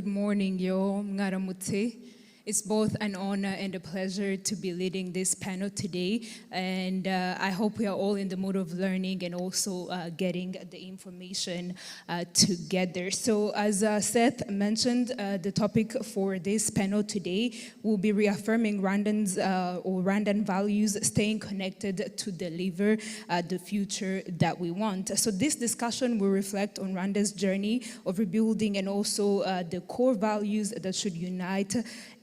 Good morning, yo, Ngaramutse. It's both an honor and a pleasure to be leading this panel today, and I hope we are all in the mood of learning and also getting the information together. So as Seth mentioned, the topic for this panel today will be reaffirming Rwandan values, staying connected to deliver the future that we want. So this discussion will reflect on Rwanda's journey of rebuilding and also the core values that should unite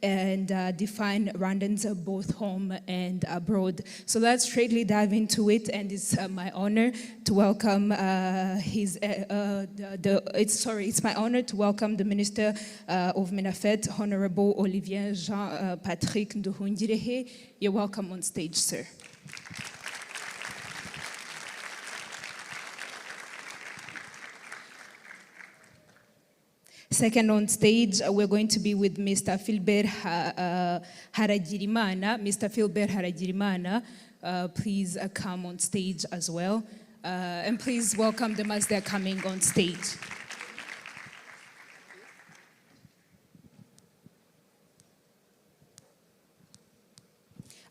and define Rwandans both home and abroad. So let's straightly dive into it, and it's my honor to welcome it's my honor to welcome the Minister of Menafet, Honorable Olivier Jean-Patrick Nduhungirehe. You're welcome on stage, sir. Second on stage, we're going to be with Mr. Philbert Haragirimana. Mr. Philbert Haragirimana, please come on stage as well. And please welcome them as they're coming on stage.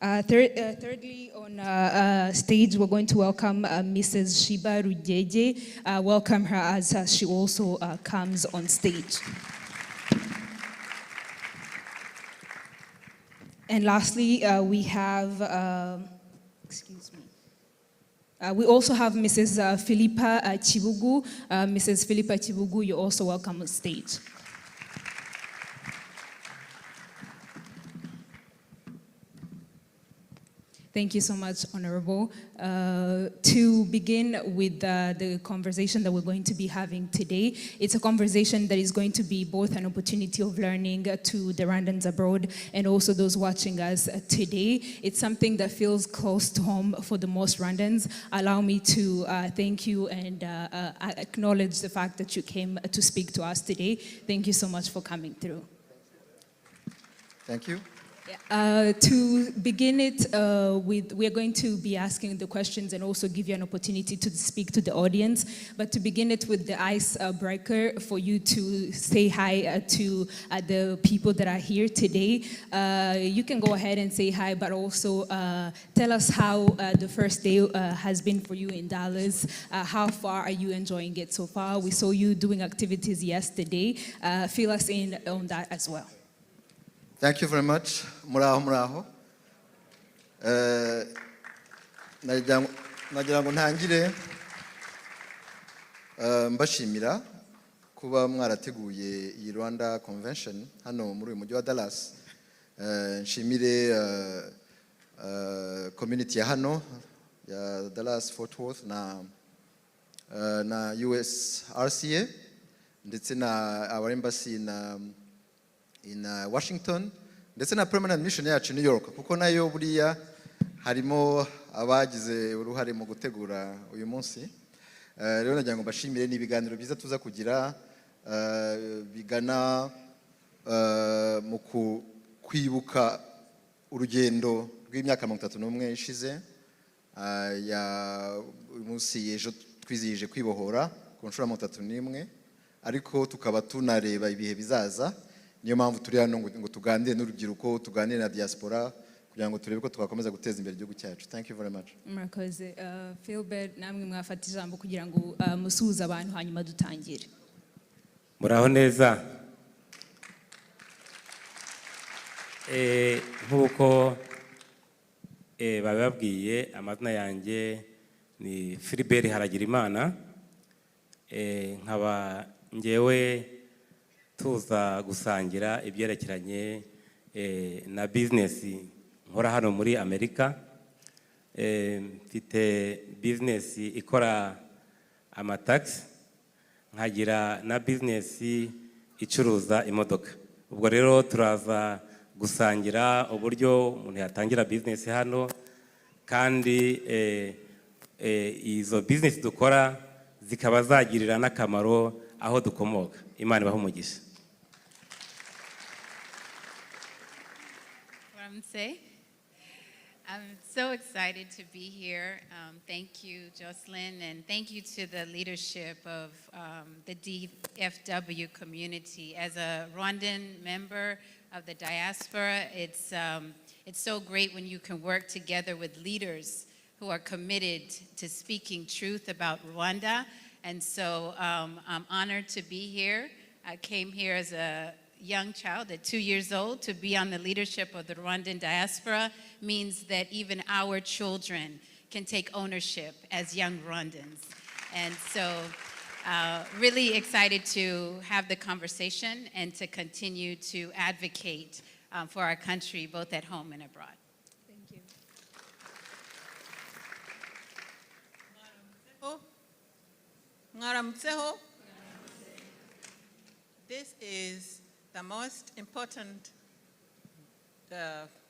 Thirdly, on stage, we're going to welcome Mrs. Shiba Rujeje. Welcome her as she also comes on stage. And lastly, we have, excuse me. We also have Mrs. Philippa Chibugu. Mrs. Philippa Chibugu, you're also welcome on stage. Thank you so much, Honorable. To begin with the conversation that we're going to be having today, it's a conversation that is going to be both an opportunity of learning to the Rwandans abroad and also those watching us today. It's something that feels close to home for the most Rwandans. Allow me to thank you and acknowledge the fact that you came to speak to us today. Thank you so much for coming through. Thank you. To begin it, we're going to be asking the questions and also give you an opportunity to speak to the audience. But to begin it with the icebreaker, for you to say hi to the people that are here today. You can go ahead and say hi, but also tell us how the first day has been for you in Dallas. How far are you enjoying it so far? We saw you doing activities yesterday. Fill us in on that as well. Thank you very much. Muraho. Nagira ngo ntangire mbashimira kuba mwarateguye iyi Rwanda Convention hano muri uyu mujyi wa Dallas. Nshimire community ya hano ya Dallas Fort Worth na US RCA ndetse na our embassy in Washington, ndetse na permanent mission yacu New York, kuko nayo buriya harimo abagize uruhare mu gutegura uyu munsi. Rero nagira ngo mbashimire n'ibiganiro byiza tuza kugira bigana mu kwibuka urugendo rw'imyaka 31 ishize ya umunsi ejo twizihije kwibohora ku nshuro 31, ariko tukaba tunareba ibihe bizaza. Niyo mpamvu turi hano ngo tuganire n'urubyiruko, tuganire na diaspora kugira ngo turebe ko twakomeza guteza imbere igihugu cyacu. Thank you very much. Murakoze. Philbert, namwe mwafata ijambo kugira ngo musuhuze abantu hanyuma dutangire. Muraho neza. Nkuko bababwiye, amazina yanjye ni Philbert Haragirimana. Nkaba ngewe tuza gusangira ibyerekeranye na business nkora hano muri Amerika. Mfite business ikora amataxi, nkagira na business icuruza imodoka. Ubwo rero turaza gusangira uburyo umuntu yatangira business hano, kandi izo business dukora zikaba zagirira n'akamaro aho dukomoka. Imana ibahe umugisha. I'm so excited to be here. Thank you, Jocelyn, and thank you to the leadership of the DFW community. As a Rwandan member of the diaspora, it's so great when you can work together with leaders who are committed to speaking truth about Rwanda. And so I'm honored to be here. I came here as a young child at 2 years old. To be on the leadership of the Rwandan diaspora means that even our children can take ownership as young Rwandans. And so really excited to have the conversation and to continue to advocate for our country, both at home and abroad. Thank you. Ngaramtseho. This is the most important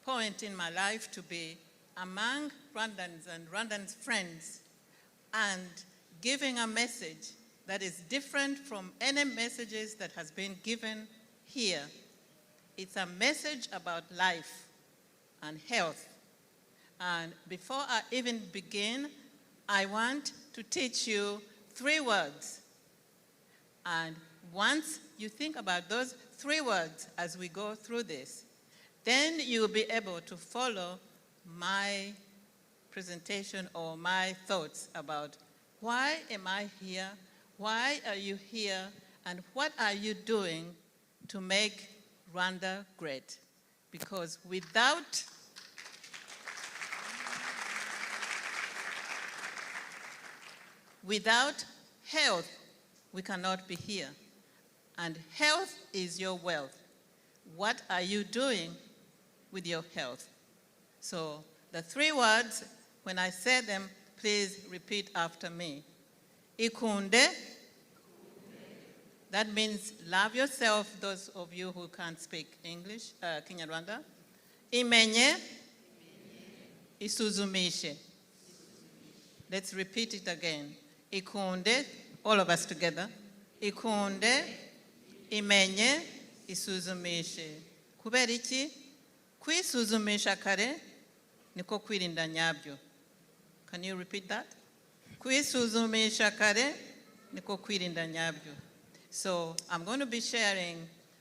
point in my life, to be among Rwandans and Rwandans' friends and giving a message that is different from any messages that has been given here. It's a message about life and health. And before I even begin, I want to teach you 3 words. And once you think about those 3 words as we go through this, then you'll be able to follow my presentation or my thoughts about why am I here, why are you here, and what are you doing to make Rwanda great? Because without health, we cannot be here. And health is your wealth. What are you doing with your health? So the 3 words, when I say them, please repeat after me. Ikunde. That means love yourself, those of you who can't speak English, Kinyarwanda. Imenye. Isuzumishe. Let's repeat it again. Ikunde, all of us together. Ikunde, imenye, isuzumishe. Kubera iki? Kwisuzumisha kare niko kwirinda nyabyo. Can you repeat that? Kwisuzumisha kare niko kwirinda nyabyo. So I'm going to be sharing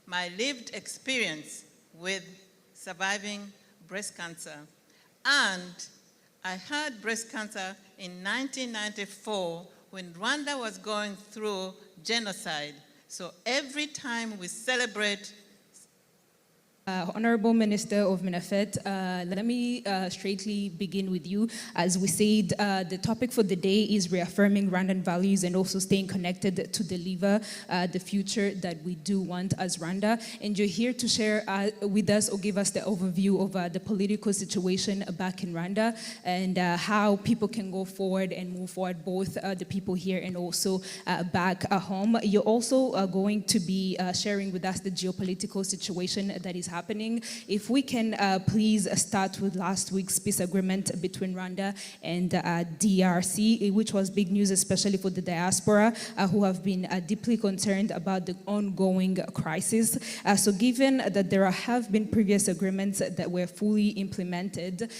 my lived experience with surviving breast cancer. And I had breast cancer in 1994 when Rwanda was going through genocide. So every time we celebrate Honorable Minister of Minafet, let me straightly begin with you. As we said, the topic for the day is reaffirming Rwandan values and also staying connected to deliver the future that we do want as Rwanda. And you're here to share with us or give us the overview of the political situation back in Rwanda and how people can go forward and move forward, both the people here and also back home. You're also going to be sharing with us the geopolitical situation that is happening. If we can please start with last week's peace agreement between Rwanda and DRC, which was big news, especially for the diaspora who have been deeply concerned about the ongoing crisis. So given that there have been previous agreements that were fully implemented,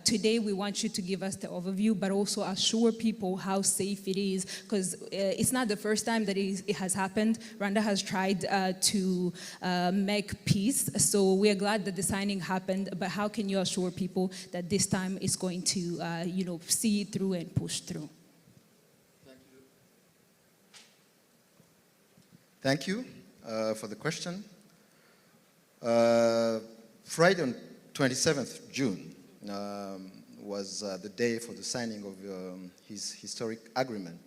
today we want you to give us the overview, but also assure people how safe it is, because it's not the first time that it has happened. Rwanda has tried to make peace. So we are glad that the signing happened, but how can you assure people that this time is going to, see it through and push through? Thank you for the question. Friday on 27th June was the day for the signing of his historic agreement,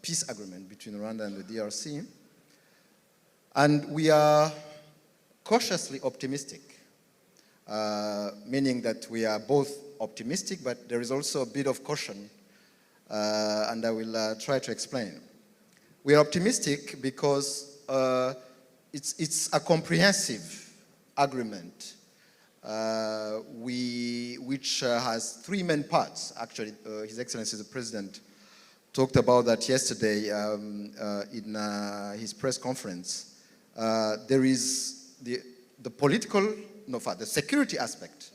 peace agreement between Rwanda and the DRC. And we are cautiously optimistic, meaning that we are both optimistic, but there is also a bit of caution, and I will try to explain. We are optimistic because it's a comprehensive agreement which has 3 main parts. Actually, His Excellency the President talked about that yesterday in his press conference. There is the political, the security aspect,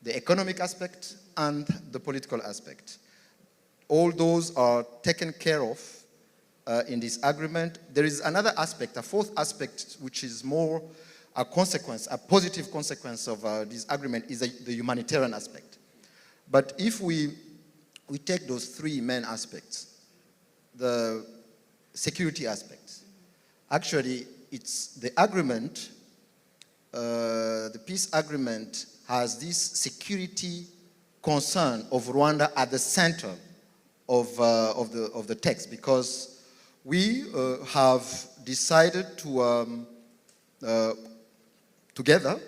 the economic aspect and the political aspect. All those are taken care of in this agreement. There is another aspect, a fourth aspect, which is more a consequence, a positive consequence of this agreement, is the humanitarian aspect. But if we take those three main aspects, the security aspects, actually it's the agreement, the peace agreement has this security concern of Rwanda at the center of the text, because we have decided to together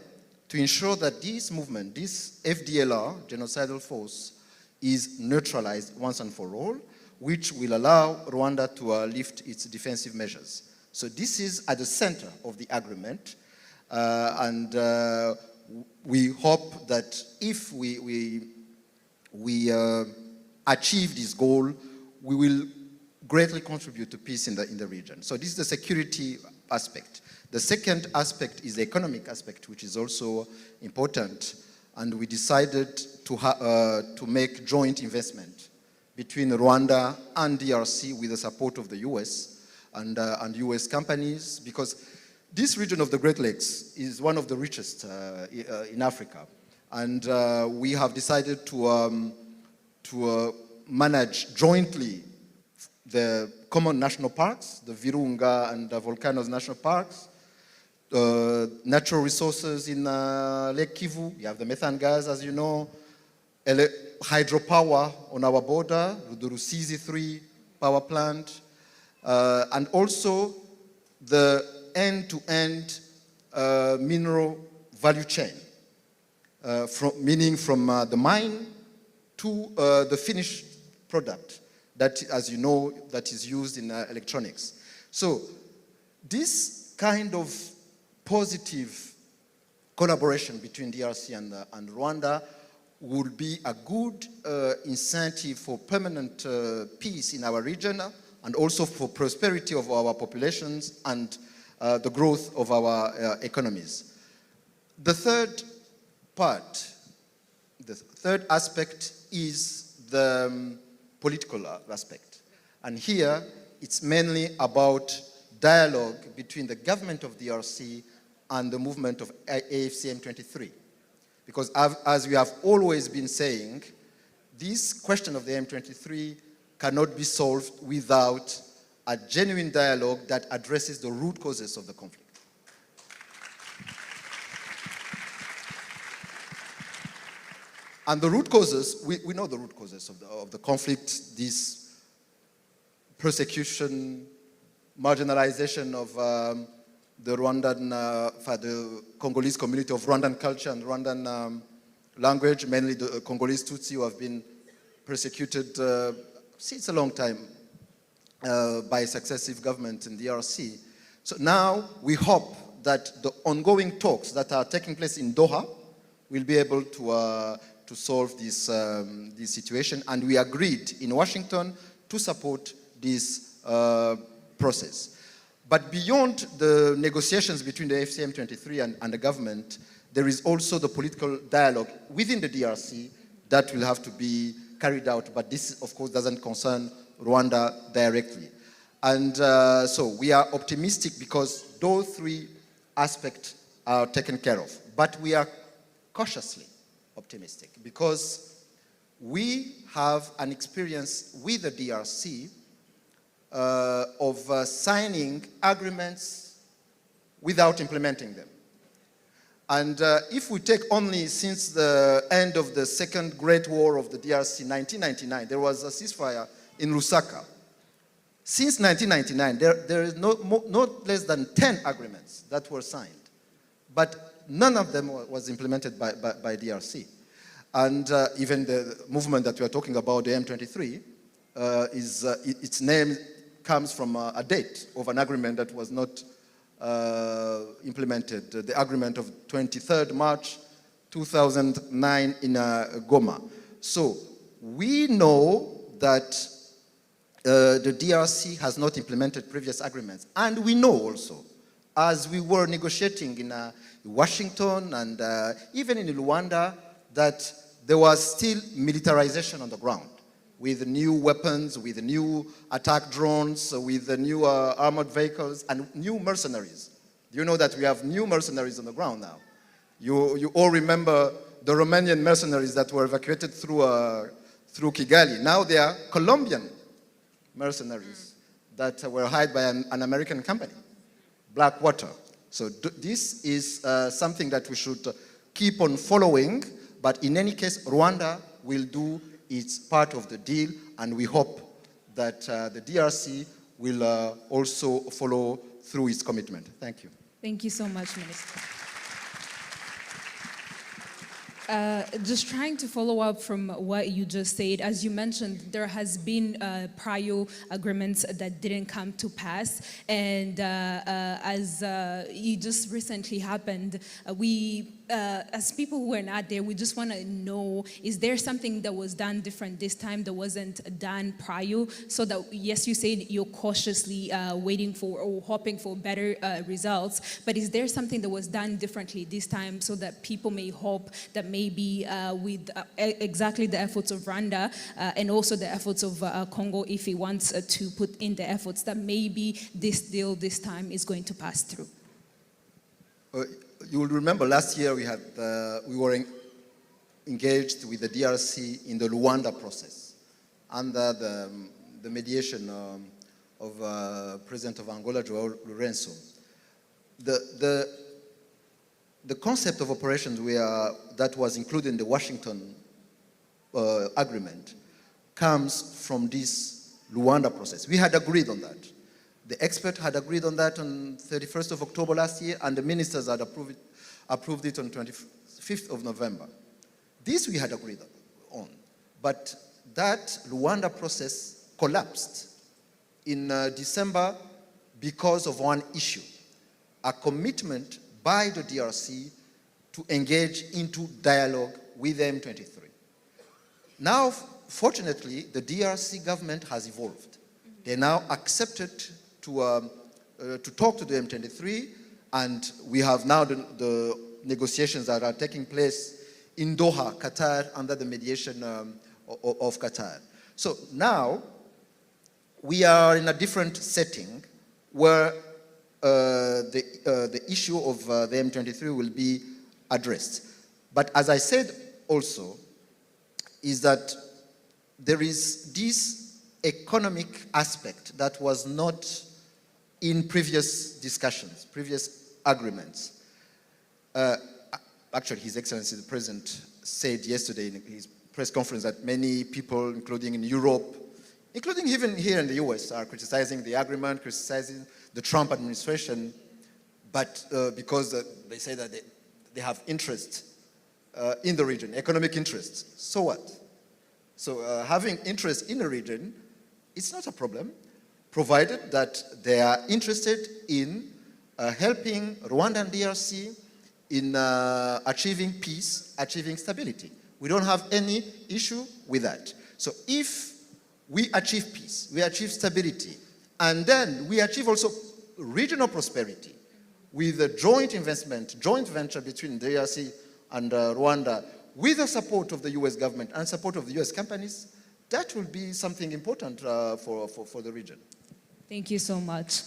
to ensure that this movement, this FDLR, genocidal force, is neutralized once and for all, which will allow Rwanda to lift its defensive measures. So this is at the center of the agreement, and we hope that if we achieve this goal, we will greatly contribute to peace in the region. So this is the security aspect. The second aspect is the economic aspect, which is also important, and we decided to make joint investment between Rwanda and DRC with the support of the US and US companies, because this region of the Great Lakes is one of the richest in Africa, and we have decided to manage jointly the common national parks, the Virunga and the Volcanoes National Parks, natural resources in Lake Kivu. You have the methane gas, as you know, hydropower on our border, the Rusizi 3 power plant, and also the end-to-end mineral value chain, meaning from the mine to the finished product that, as you know, that is used in electronics. So this kind of positive collaboration between DRC and Rwanda would be a good incentive for permanent peace in our region, and also for prosperity of our populations and the growth of our economies. The third part, the third aspect is the political aspect. And here, it's mainly about dialogue between the government of DRC and the movement of AFC M23. Because as we have always been saying, this question of the M23 cannot be solved without a genuine dialogue that addresses the root causes of the conflict. And the root causes, we know the root causes of the conflict, this persecution, marginalization of the Rwandan, the Congolese community of Rwandan culture and Rwandan language, mainly the Congolese Tutsi, who have been persecuted since a long time by successive governments in the DRC. So now we hope that the ongoing talks that are taking place in Doha will be able to solve this, this situation, and we agreed in Washington to support this process. But beyond the negotiations between the FCM23 and the government, there is also the political dialogue within the DRC that will have to be carried out, but this, of course, doesn't concern Rwanda directly. And so we are optimistic because those three aspects are taken care of. But we are cautiously optimistic because we have an experience with the DRC of signing agreements without implementing them. And if we take only since the end of the Second Great War of the DRC in 1999, there was a ceasefire in Lusaka. Since 1999, there is not less than 10 agreements that were signed, but none of them was implemented by DRC. And even the movement that we are talking about, the M23, its name comes from a date of an agreement that was not implemented, the agreement of 23rd March 2009 in Goma. So we know that the DRC has not implemented previous agreements. And we know also, as we were negotiating in Washington and even in Luanda, that there was still militarization on the ground, with new weapons, with new attack drones, with the new armored vehicles, and new mercenaries. You know that we have new mercenaries on the ground now. You all remember the Romanian mercenaries that were evacuated through Kigali. Now they are Colombian mercenaries that were hired by an American company, Blackwater. So this is something that we should keep on following, but in any case, Rwanda will do its part of the deal, and we hope that the DRC will also follow through its commitment. Thank you. Thank you so much, Minister. Just trying to follow up from what you just said, as you mentioned, there has been prior agreements that didn't come to pass, and as it just recently happened, we, as people who were not there, we just want to know, is there something that was done different this time that wasn't done prior, so that, yes, you said you're cautiously waiting for or hoping for better results, but is there something that was done differently this time so that people may hope that maybe with exactly the efforts of Rwanda and also the efforts of Congo, if it wants to put in the efforts, that maybe this deal this time is going to pass through? You will remember last year we were engaged with the DRC in the Luanda process under the mediation of President of Angola, João Lourenço. The concept of operations that was included in the Washington agreement comes from this Luanda process. We had agreed on that. The expert had agreed on that on 31st of October last year, and the ministers had approved it on 25th of November. This we had agreed on, but that Luanda process collapsed in December because of one issue, a commitment by the DRC to engage into dialogue with the M23. Now, fortunately, the DRC government has evolved. They now accepted to talk to the M23, and we have now the negotiations that are taking place in Doha, Qatar, under the mediation of Qatar. So now, we are in a different setting where the issue of the M23 will be addressed. But as I said also, is that there is this economic aspect that was not in previous discussions, previous agreements. Actually, His Excellency the President said yesterday in his press conference that many people, including in Europe, including even here in the US, are criticizing the agreement, criticizing the Trump administration, but because they say that they have interest in the region, economic interest. So what? So having interest in the region, it's not a problem, provided that they are interested in helping Rwanda and DRC in achieving peace, achieving stability. We don't have any issue with that. So if we achieve peace, we achieve stability, and then we achieve also regional prosperity with a joint investment, joint venture between DRC and Rwanda, with the support of the US government and support of the US companies, that will be something important for the region. Thank you so much.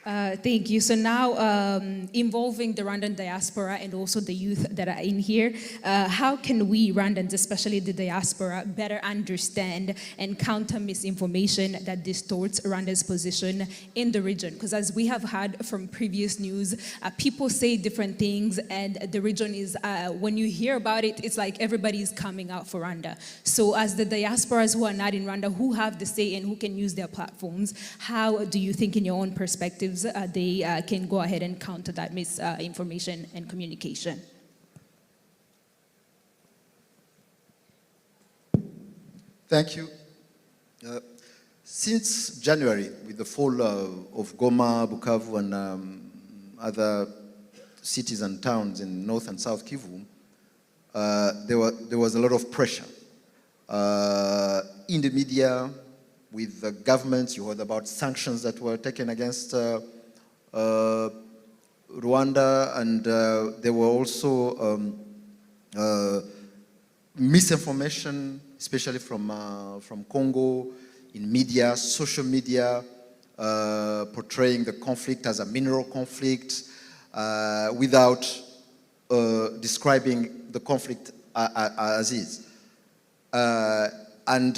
Thank you. So now, involving the Rwandan diaspora and also the youth that are in here, how can we Rwandans, especially the diaspora, better understand and counter misinformation that distorts Rwanda's position in the region? Because as we have heard from previous news, people say different things, and the region is, when you hear about it, it's like everybody is coming out for Rwanda. So as the diasporas who are not in Rwanda, who have the say and who can use their platforms, how do you think, in your own perspective, they can go ahead and counter that misinformation and communication? Thank you. Since January, with the fall of Goma, Bukavu, and other cities and towns in North and South Kivu, there was a lot of pressure in the media, with the governments. You heard about sanctions that were taken against Rwanda, and there were also misinformation, especially from Congo, in media, social media, portraying the conflict as a mineral conflict without describing the conflict as is. And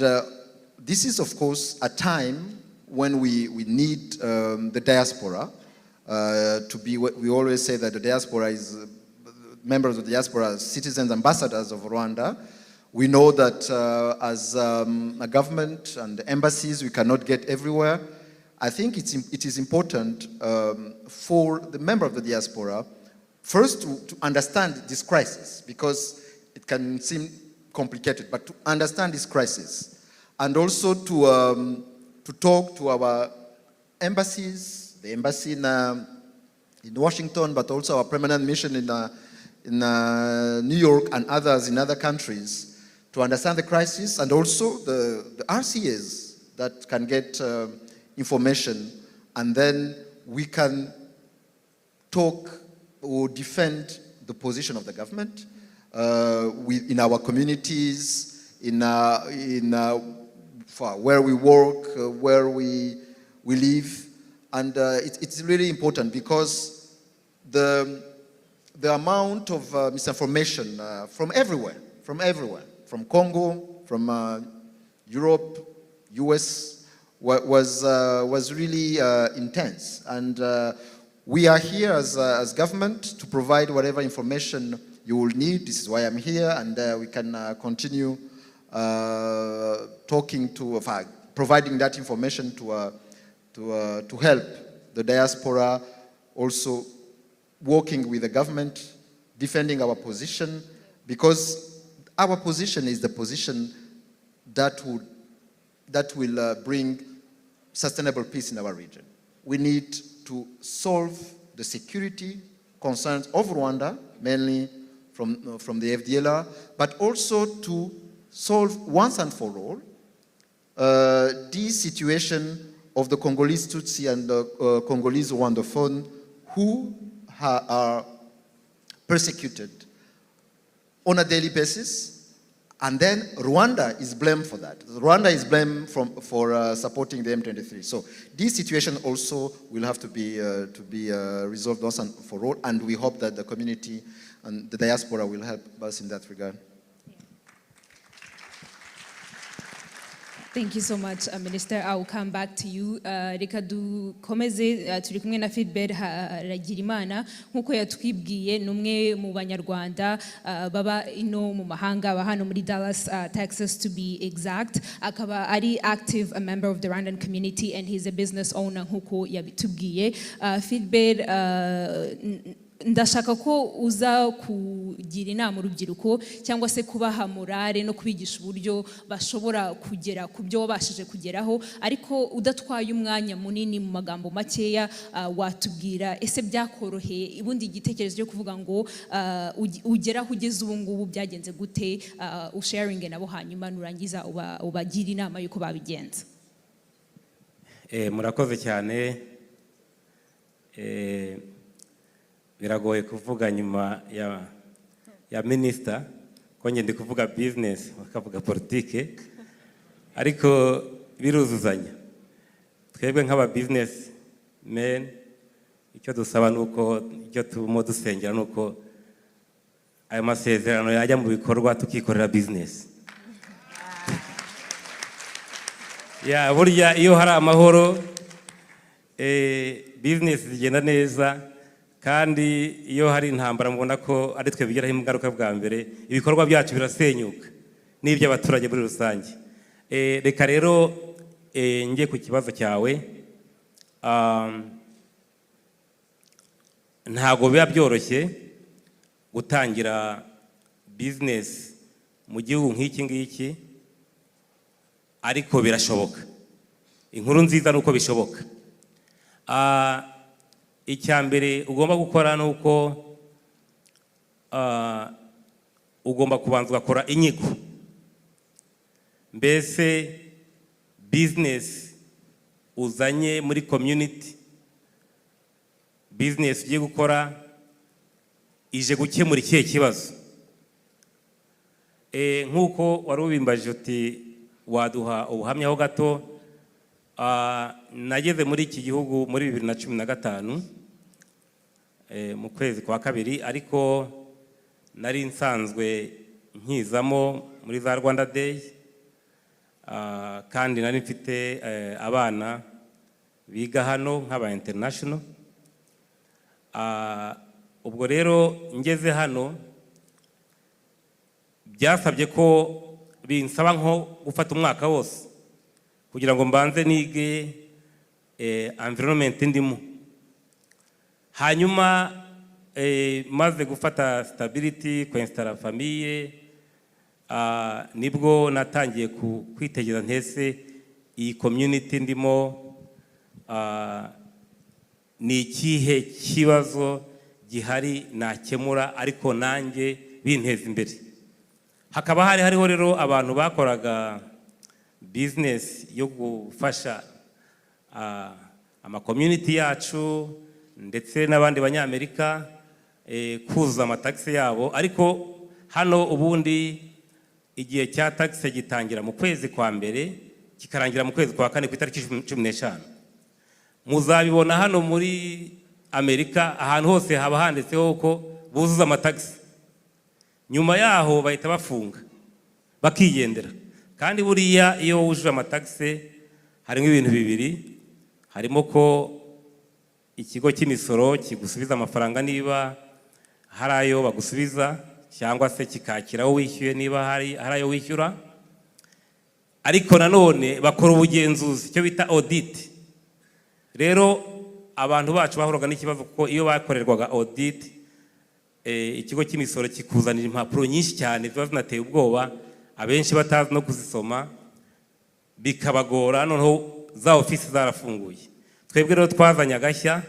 this is, of course, a time when we need the diaspora to be, we always say that the diaspora is, members of the diaspora are citizens, ambassadors of Rwanda. We know that as a government and embassies, we cannot get everywhere. I think it is important for the member of the diaspora first to understand this crisis, because it can seem complicated, but to understand this crisis, and also to talk to our embassies, the embassy in Washington, but also our permanent mission in New York and others in other countries, to understand the crisis, and also the RCAs that can get information, and then we can talk or defend the position of the government in our communities, for where we work, where we live. And it's really important, because the amount of misinformation from everywhere, from Congo, from Europe, US, was really intense. And we are here as government to provide whatever information you will need. This is why I'm here, and we can continue providing that information to help the diaspora, also working with the government, defending our position, because our position is the position that will bring sustainable peace in our region. We need to solve the security concerns of Rwanda, mainly from the FDLR, but also to solve once and for all this situation of the Congolese Tutsi and the Congolese Rwandophone who are persecuted on a daily basis, and then Rwanda is blamed for that. Rwanda is blamed for supporting the M23. So this situation also will have to be resolved once and for all, and we hope that the community and the diaspora will help us in that regard. Thank you so much, Minister. I will come back to you. Reka dukomeze turi kumwe na Philbert Haragirimana nkuko yatwibwiye numwe mu banyarwanda baba ino mu mahanga ba hano muri Dallas, Texas to be exact. Akaba ari active a member of the Rwandan community, and he's a business owner nkuko yabitubwiye. Philbert, ndashaka ko uza kugira inama urubyiruko cyangwa se kubaha morale no kubigisha uburyo bashobora kugera ku byo wabashije kugeraho, ariko udatwaye umwanya munini mu magambo makeya. Watubwira ese byakoroheye ubundi igitekerezo cyo kuvuga ngo ugeraho ugeze ubu ngubu byagenze gute, usharinge nabo hanyuma nurangiza ubagira inama yuko babigenza. Murakoze cyane. Biragoye kuvuga nyuma ya minister, ko ngende kuvuga business bakavuga politike, ariko biruzuzanya. Twebwe nk'aba business men, icyo dusaba nuko, icyo tumo dusengera nuko ayo masezerano yajya mu bikorwa tukikorera business. Ya burya iyo hari amahoro business zigenda neza, kandi iyo hari intambara mubona ko ari twe bigiraho ingaruka bwa mbere, ibikorwa byacu birasenyuka n'iby'abaturage muri rusange. Reka rero ngiye ku kibazo cyawe, ntago biba byoroshye gutangira business mu gihugu nk'iki ngiki, ariko birashoboka. Inkuru nziza nuko bishoboka. Icyambere ugomba gukora nuko ugomba kubanza ugakora inyigo. Mbese business uzanye muri community, business ugiye gukora ije gukemura ikihe kibazo. Nk'uko wari ubimbaje uti waduha ubuhamya ho gato, nageze muri iki gihugu muri 2015 mu kwezi kwa kabiri, ariko nari nsanzwe nkizamo muri za Rwanda Day, kandi nari mfite abana biga hano nk'aba international. Ubwo rero ngeze hano byasabye ko binsaba nko gufata umwaka wose kugira ngo mbanze nige environment ndimo, hanyuma maze gufata stability, kwinstara famille, nibwo natangiye kwitegeza ntese iyi community ndimo ni ikihe kibazo gihari nakemura ariko nanjye binteza imbere. Hakaba hariho rero abantu bakoraga business yo gufasha ama community yacu ndetse n'abandi banyamerika kuzuza amataxi yabo, ariko hano ubundi igihe cya taxi gitangira mu kwezi kwa mbere kikarangira mu kwezi kwa kane ku itariki 15. Muzabibona hano muri Amerika ahantu hose haba handitseho ko buzuza amataxi, nyuma yaho bahita bafunga bakigendera. Kandi buriya iyo wujuje amataxi harimo ibintu bibiri, harimo ko ikigo cy'imisoro kigusubiza amafaranga niba hari ayo bagusubiza, cyangwa se kikakiraho wishyuye niba hari ayo wishyura, ariko nanone bakora ubugenzuzi cyo bita audit. Rero abantu bacu bahuraga n'ikibazo ko iyo bakorerwaga audit ikigo cy'imisoro kikuzanira impapuro nyinshi cyane ziba zinateye ubwoba, abenshi batazi no kuzisoma, bikabagora, noneho za ofisi zarafunguye. Twebwe rero twazanye agashya,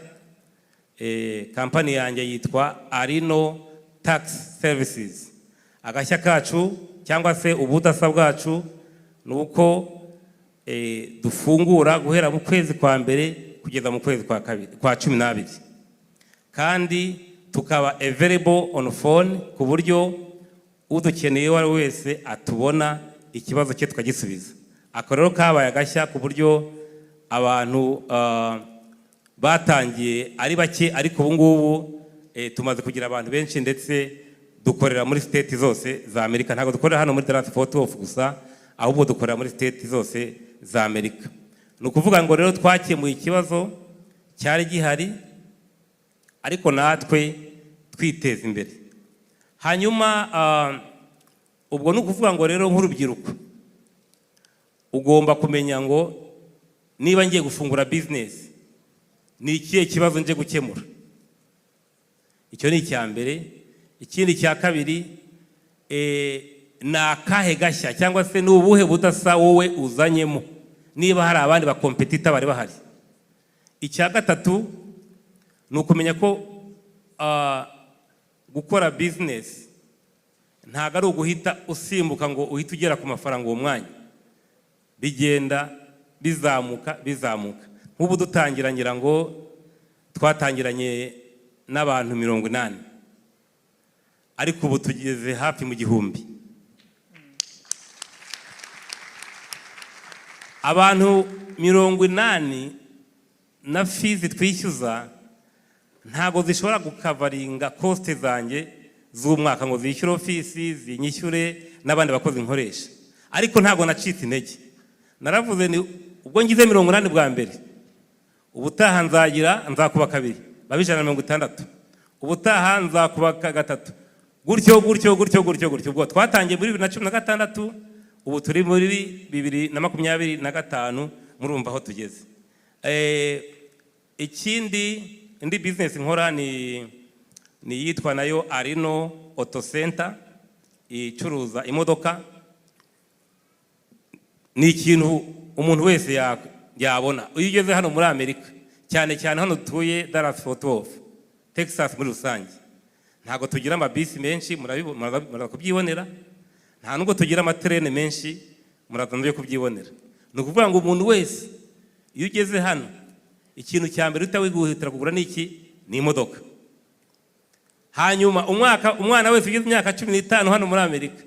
kampani yanjye yitwa Arino Tax Services. Agashya kacu cyangwa se ubudasa bwacu nuko dufungura guhera mu kwezi kwa mbere kugeza mu kwezi kwa 12, kandi tukaba available on phone ku buryo udukeneye wari wese atubona ikibazo cye tukagisubiza. Ako rero kabaye agashya ku buryo abantu batangiye ari bake, ariko ubu ngubu tumaze kugira abantu benshi, ndetse dukorera muri state zose za Amerika. Ntabwo dukorera hano muri Dallas Fort Worth gusa, ahubwo dukorera muri state zose za Amerika. Ni ukuvuga ngo rero twakemuye ikibazo cyari gihari, ariko natwe twiteza imbere. Hanyuma ubwo ni ukuvuga ngo rero nk'urubyiruko ugomba kumenya ngo niba ngiye gufungura business ni ikihe kibazo nje gukemura. Icyo ni icya mbere. Ikindi cya kabiri, ni akahe gashya cyangwa se ni ubuhe budasa wowe uzanyemo niba hari abandi ba competitor bari bahari. Icya gatatu ni ukumenya ko gukora business ntago ari uguhita usimbuka ngo uhita ugera ku mafaranga uwo mwanya, bigenda bizamuka. Nk'ubu dutangira ngira ngo twatangiranye n'abantu 80, ariko ubu tugeze hafi mu 1000. Abantu 80 na fees twishyuza ntago zishobora gukavaringa cost zanjye z'umwaka ngo zishyure ofisi, zinyishyure n'abandi bakozi nkoresha. Ariko ntago nacitse intege, naravuze ni ubwo ngize 80 bwa mbere, ubutaha nzakuba kabiri, babijana 60, ubutaha nzakuba gatatu, gutyo. Ubwo twatangiye muri 2016, ubu turi muri 2025, murumva aho tugeze. Indi business nkora ni yitwa nayo Arino Auto Center, icuruza imodoka. Ni ikintu umuntu wese yabona iyo ugeze hano muri Amerika, cyane hano tuye Dallas Fort Worth, Texas muri rusange. Ntago tugira amabisi menshi, muraza kubyibonera. Nta nubwo tugira amatrene menshi, muraza no kubyibonera. Ni ukuvuga ngo umuntu wese iyo ugeze hano, ikintu cya mbere utawiguhitira kugura niki ni imodoka. Hanyuma umwana wese ugeze imyaka 15 hano muri Amerika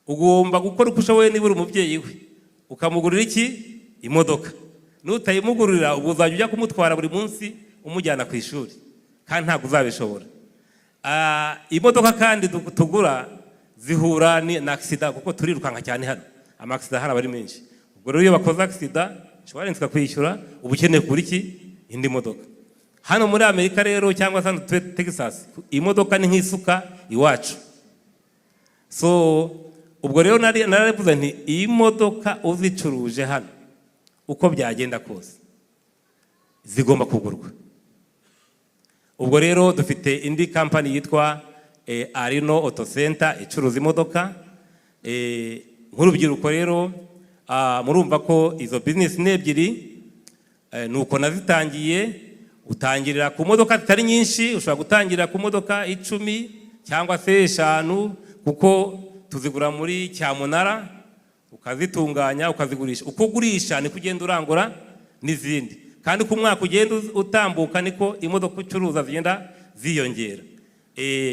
ugomba gukora uko ushoboye niba uri umubyeyi we ukamugurira iki? Imodoka. Nutayimugurira ubwo uzajya ujya kumutwara buri munsi umujyana ku ishuri kandi ntabwo uzabishobora. Imodoka kandi tugura zihura na accident kuko turirukanka cyane hano. Ama-accident hano bari menshi. Ubwo rero iyo bakoze accident insurance ikakwishyura uba ukeneye kuri iki? Indi modoka. Hano muri Amerika rero cyangwa hano Texas imodoka ni nk'isuka iwacu. So ubwo rero naravuze nti iyi modoka uzicuruje hano uko byagenda kose zigomba kugurwa. Ubwo rero dufite indi company yitwa Arino Auto Center icuruza imodoka. Nk'urubyiruko rero murumva ko izo business ni ebyiri nuko nazitangiye. Utangirira ku modoka zitari nyinshi, ushobora gutangirira ku modoka 10 cyangwa se 5 kuko tuzigura muri cyamunara ukazitunganya ukazigurisha. Uko ugurisha ni kugenda urangura n'izindi kandi ku mwaka ugenda utambuka niko imodoka ucuruza zigenda ziyongera.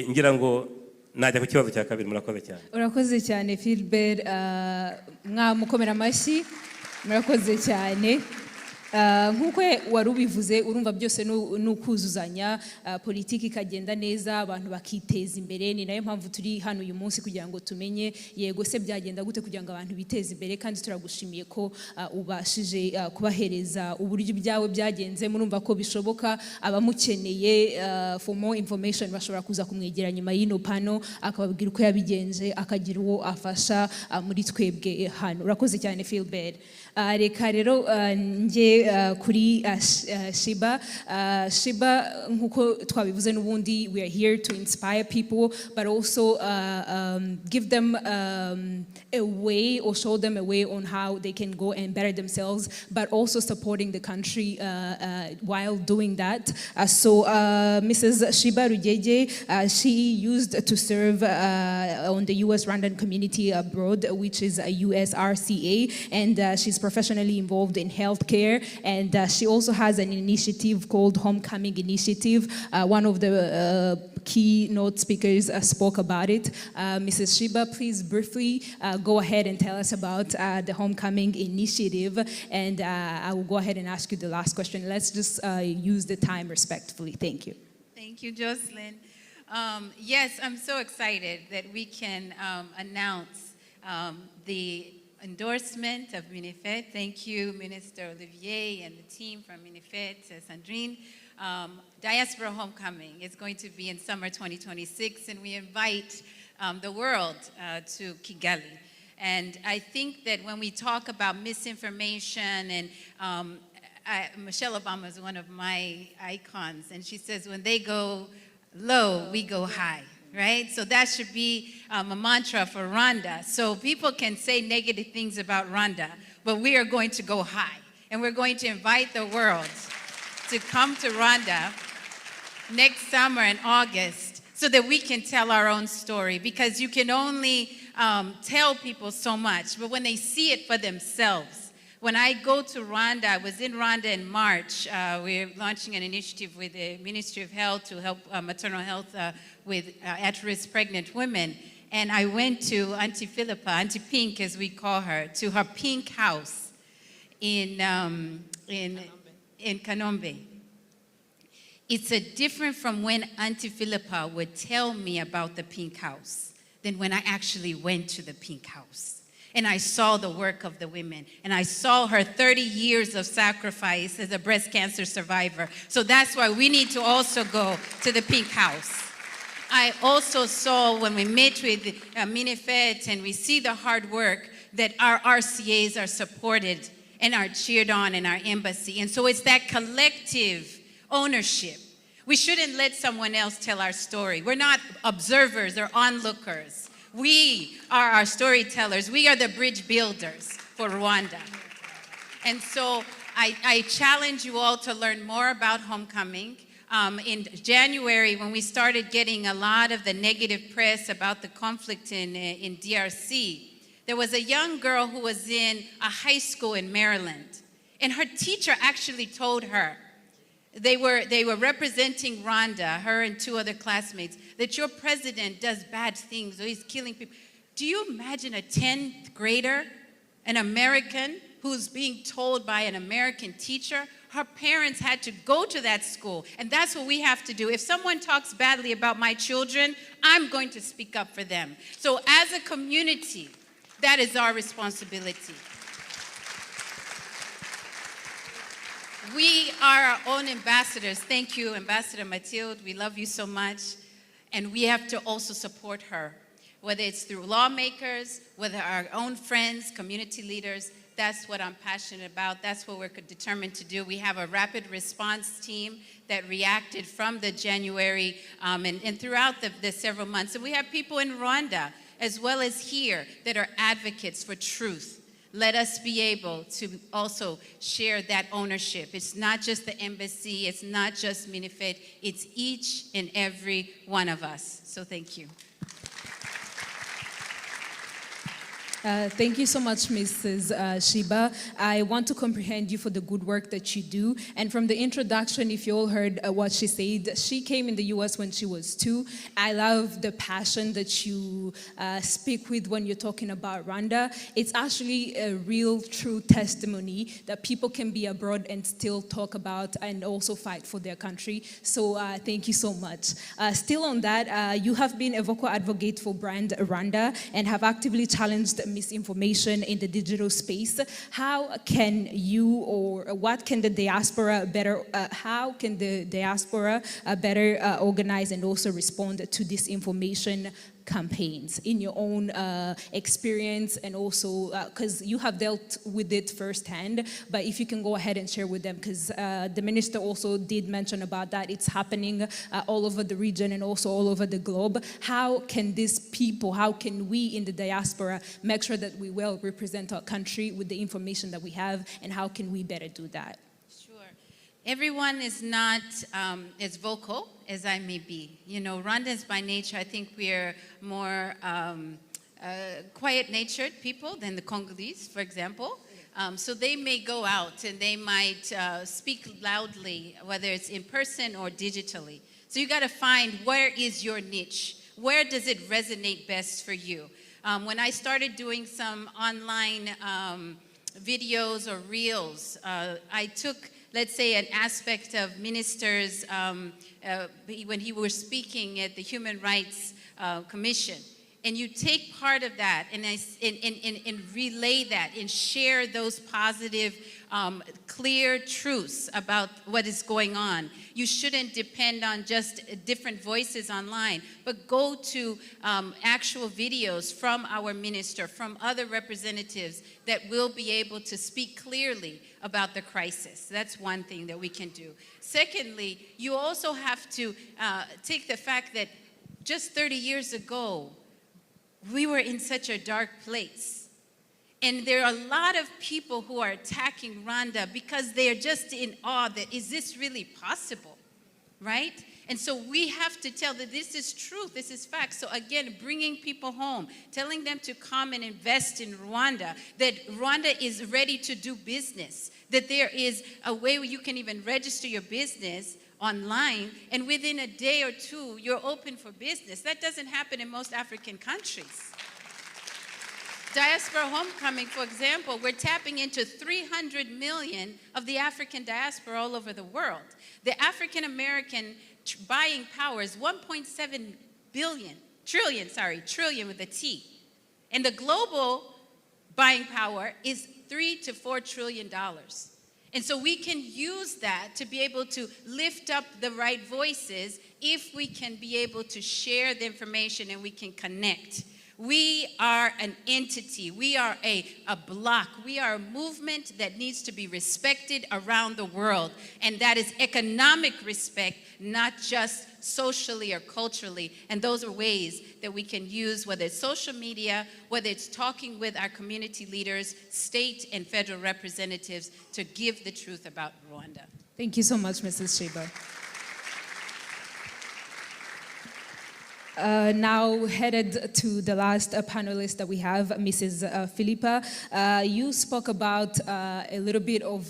Ngira ngo najya ku kibazo cya kabiri. Murakoze cyane. Urakoze cyane Philbert, mwamukomera amashyi. Murakoze cyane. Nkuko wari ubivuze urumva byose n'ukuzuzanya, politiki ikagenda neza, abantu bakiteza imbere. Ni nayo mpamvu turi hano uyu munsi kugira ngo tumenye yego se byagenda gute kugira ngo abantu biteze imbere, kandi turagushimiye ko ubashije kubahereza uburyo byawe byagenze. Murumva ko bishoboka. Abamukeneye for more information bashobora kuza kumwegera nyuma y'ino pano akababwira uko yabigenje, akagira uwo afasha muri twebwe hano. Urakoze cyane Philbert. Reka rero nge kuri Shiba. Shiba nkuko twabivuze n'ubundi, we are here to inspire people but also give them a way or show them a way on how they can go and better themselves, but also supporting the country while doing that. So Mrs. Shiba Rugeje, she used to serve on the US Rwandan community abroad, which is a USRCA, and she's professionally involved in healthcare, and she also has an initiative called Homecoming Initiative. One of the keynote speakers spoke about it. Mrs. Shiba, please briefly go ahead and tell us about the Homecoming Initiative, and I will go ahead and ask you the last question. Let's just use the time respectfully. Thank you. Thank you, Jocelyn. Yes, I'm so excited that we can announce the endorsement of MINIFED. Thank you, Minister Olivier and the team from MINIFED, Sandrine. Diaspora Homecoming is going to be in summer 2026, and we invite the world to Kigali. And I think that when we talk about misinformation, and Michelle Obama is one of my icons, and she says, when they go low, we go high. Right? So that should be a mantra for Rwanda. So people can say negative things about Rwanda, but we are going to go high. And we're going to invite the world to come to Rwanda next summer in August so that we can tell our own story. Because you can only tell people so much, but when they see it for themselves. When I go to Rwanda, I was in Rwanda in March. We're launching an initiative with the Ministry of Health to help maternal health with at-risk pregnant women. And I went to Auntie Philippa, Auntie Pink as we call her, to her pink house in Kanombe. It's different from when Auntie Philippa would tell me about the pink house than when I actually went to the pink house. And I saw the work of the women. And I saw her 30 years of sacrifice as a breast cancer survivor. So that's why we need to also go to the pink house. I also saw when we met with MINIFED and we see the hard work that our RCAs are supported and are cheered on in our embassy. And so it's that collective ownership. We shouldn't let someone else tell our story. We're not observers or onlookers. We are our storytellers. We are the bridge builders for Rwanda. And so I challenge you all to learn more about Homecoming. In January, when we started getting a lot of the negative press about the conflict in DRC, there was a young girl who was in a high school in Maryland. And her teacher actually told her they were representing Rwanda, her and 2 other classmates, that your president does bad things or he's killing people. Do you imagine a 10th grader, an American, who's being told by an American teacher? Her parents had to go to that school, and that's what we have to do. If someone talks badly about my children, I'm going to speak up for them. So as a community, that is our responsibility. We are our own ambassadors. Thank you, Ambassador Mathilde. We love you so much. And we have to also support her, whether it's through lawmakers, whether our own friends, community leaders. That's what I'm passionate about. That's what we're determined to do. We have a rapid response team that reacted from the January and throughout the several months. And we have people in Rwanda, as well as here, that are advocates for truth. Let us be able to also share that ownership. It's not just the embassy, it's not just Minifed, it's each and every one of us. So thank you. Thank you so much, Mrs. Shiba. I want to comprehend you for the good work that you do. And from the introduction, if you all heard what she said, she came in the US when she was 2. I love the passion that you speak with when you're talking about Rwanda. It's actually a real, true testimony that people can be abroad and still talk about and also fight for their country. So thank you so much. Still on that, you have been a vocal advocate for brand Rwanda and have actively challenged misinformation in the digital space. How can you, or what can the diaspora better, better organize and also respond to disinformation campaigns in your own experience, and also because you have dealt with it firsthand, but if you can go ahead and share with them, because the minister also did mention about that. It's happening all over the region and also all over the globe. How can these people, how can we in the diaspora make sure that we well represent our country with the information that we have, and how can we better do that? Everyone is not as vocal as I may be. You know, Rwandans by nature, I think we're more quiet-natured people than the Congolese, for example. So they may go out and they might speak loudly, whether it's in person or digitally. So you got to find, where is your niche? Where does it resonate best for you? When I started doing some online videos or reels, I took, let's say, an aspect of ministers when he was speaking at the Human Rights Commission. And you take part of that and relay that and share those positive, clear truths about what is going on. You shouldn't depend on just different voices online, but go to actual videos from our minister, from other representatives that will be able to speak clearly about the crisis. That's one thing that we can do. Secondly, you also have to take the fact that just 30 years ago, we were in such a dark place. And there are a lot of people who are attacking Rwanda because they are just in awe that, is this really possible, right? And so we have to tell that this is truth, this is fact. So again, bringing people home, telling them to come and invest in Rwanda, that Rwanda is ready to do business, that there is a way where you can even register your business online, and within a day or two, you're open for business. That doesn't happen in most African countries. Diaspora Homecoming, for example, we're tapping into 300 million of the African diaspora all over the world. The African American buying power is 1.7 trillion with a T. And the global buying power is $3 to $4 trillion. And so we can use that to be able to lift up the right voices if we can be able to share the information and we can connect. We are an entity. We are a block. We are a movement that needs to be respected around the world. And that is economic respect, not just socially or culturally. And those are ways that we can use, whether it's social media, whether it's talking with our community leaders, state and federal representatives, to give the truth about Rwanda. Thank you so much, Mrs. Shiba. Now headed to the last panelist that we have, Mrs. Philippa. You spoke about a little bit of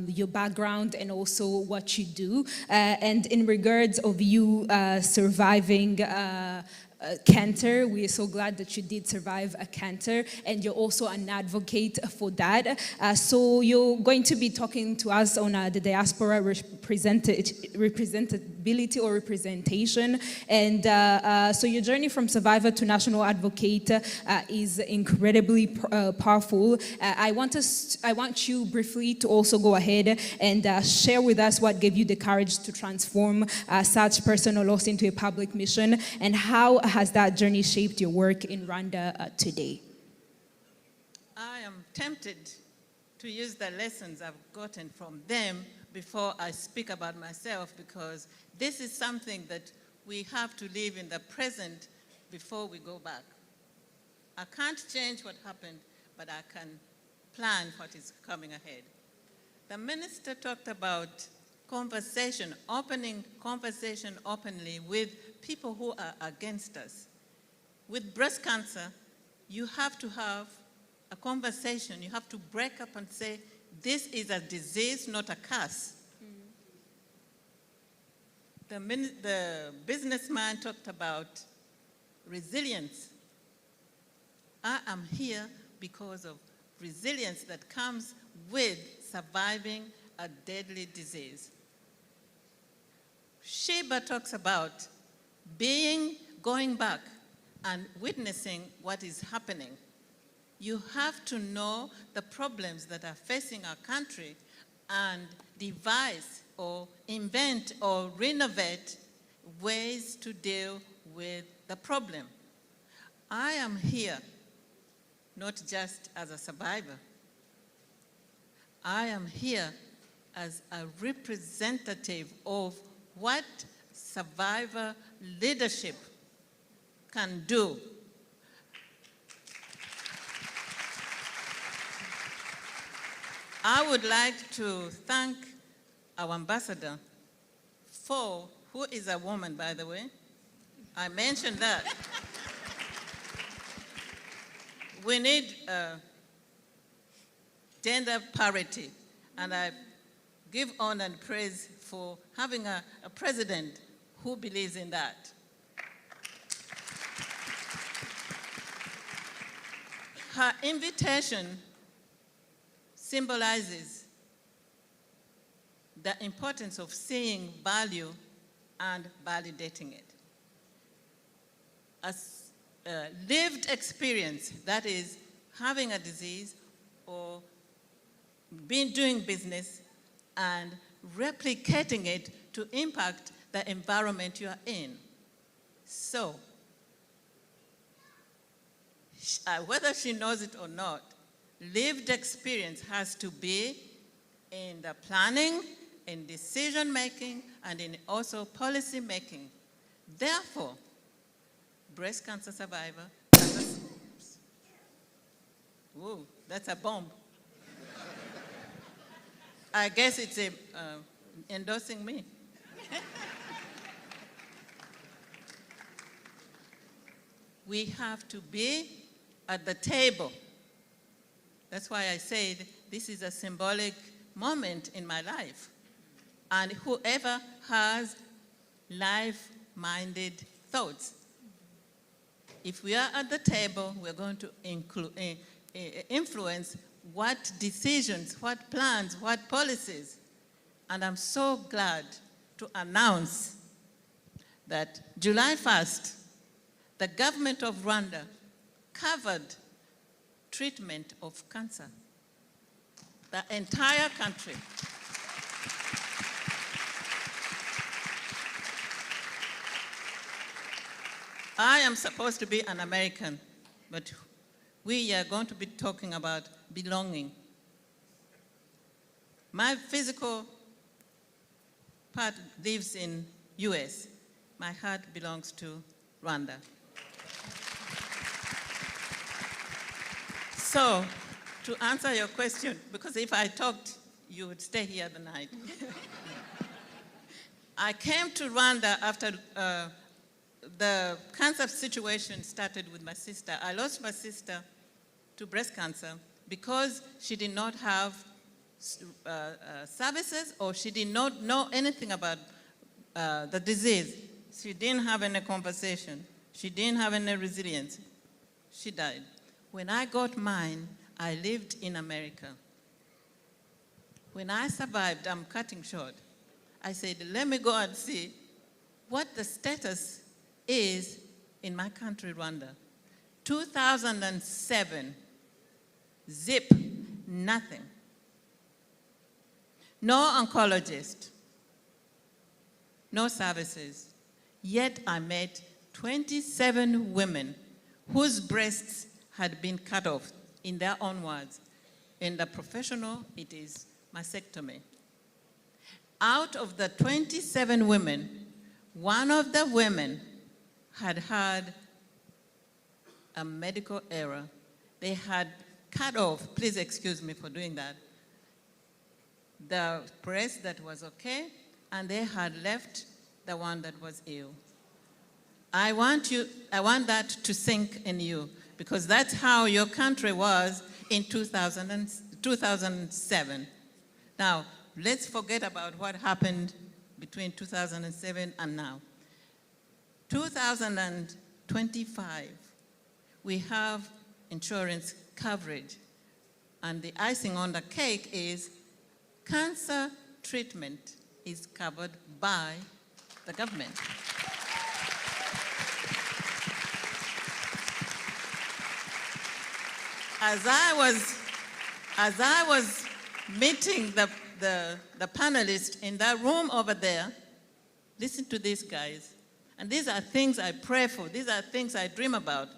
your background and also what you do. And in regards of you surviving cancer. We are so glad that you did survive a cancer, and you're also an advocate for that. So you're going to be talking to us on the diaspora representability or representation. And so your journey from survivor to national advocate is incredibly powerful. I want you briefly to also go ahead and share with us what gave you the courage to transform such personal loss into a public mission, and how has that journey shaped your work in Rwanda today? I am tempted to use the lessons I've gotten from them before I speak about myself, because this is something that we have to live in the present before we go back. I can't change what happened, but I can plan what is coming ahead. The minister talked about conversation, opening conversation openly with people who are against us. With breast cancer, you have to have a conversation. You have to break up and say, this is a disease, not a curse. The businessman talked about resilience. I am here because of resilience that comes with surviving a deadly disease. Sheba talks about going back and witnessing what is happening. You have to know the problems that are facing our country and devise or invent or renovate ways to deal with the problem. I am here not just as a survivor. I am here as a representative of what survivor leadership can do. I would like to thank our ambassador, who is a woman, by the way. I mentioned that. We need gender parity, and I give honor and praise for having a president who believes in that. Her invitation symbolizes the importance of seeing value and validating it. As a lived experience, that is having a disease or doing business and replicating it to impact the environment you are in. So, whether she knows it or not, lived experience has to be in the planning, in decision making, and in also policy making. Therefore, breast cancer survivor, whoa, that's a bomb. I guess it's endorsing me. We have to be at the table. That's why I said this is a symbolic moment in my life. And whoever has life-minded thoughts, if we are at the table, we're going to influence what decisions, what plans, what policies. And I'm so glad to announce that July 1st, the government of Rwanda covered treatment of cancer. The entire country. I am supposed to be an American, but we are going to be talking about belonging. My physical part lives in US. My heart belongs to Rwanda. So, to answer your question, because if I talked, you would stay here the night. I came to Rwanda after the cancer situation started with my sister. I lost my sister to breast cancer because she did not have services, or she did not know anything about the disease. She didn't have any conversation. She didn't have any resilience. She died. When I got mine, I lived in America. When I survived, I'm cutting short, I said, let me go and see what the status is in my country, Rwanda. 2007, zip, nothing. No oncologist, no services. Yet I met 27 women whose breasts had been cut off, in their own words. In the professional, it is mastectomy. Out of the 27 women, one of the women had had a medical error. They had cut off, please excuse me for doing that, the breast that was okay, and they had left the one that was ill. I want that to sink in you, because that's how your country was in 2007. Now, let's forget about what happened between 2007 and now. 2025, we have insurance coverage, and the icing on the cake is cancer treatment is covered by the government. As I was meeting the panelists in that room over there, listen to these guys. And these are things I pray for. These are things I dream about.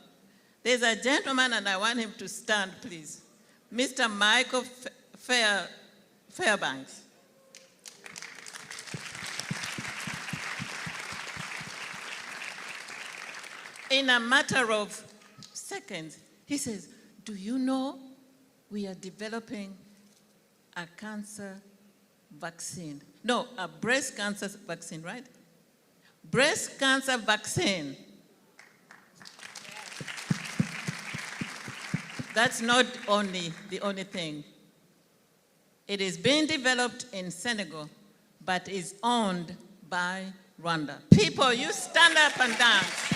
There's a gentleman, and I want him to stand, please. Mr. Michael Fairbanks. In a matter of seconds, he says, do you know we are developing a cancer vaccine? No, a breast cancer vaccine, right? Breast cancer vaccine. That's not the only thing. It is being developed in Senegal, but is owned by Rwanda. People, you stand up and dance.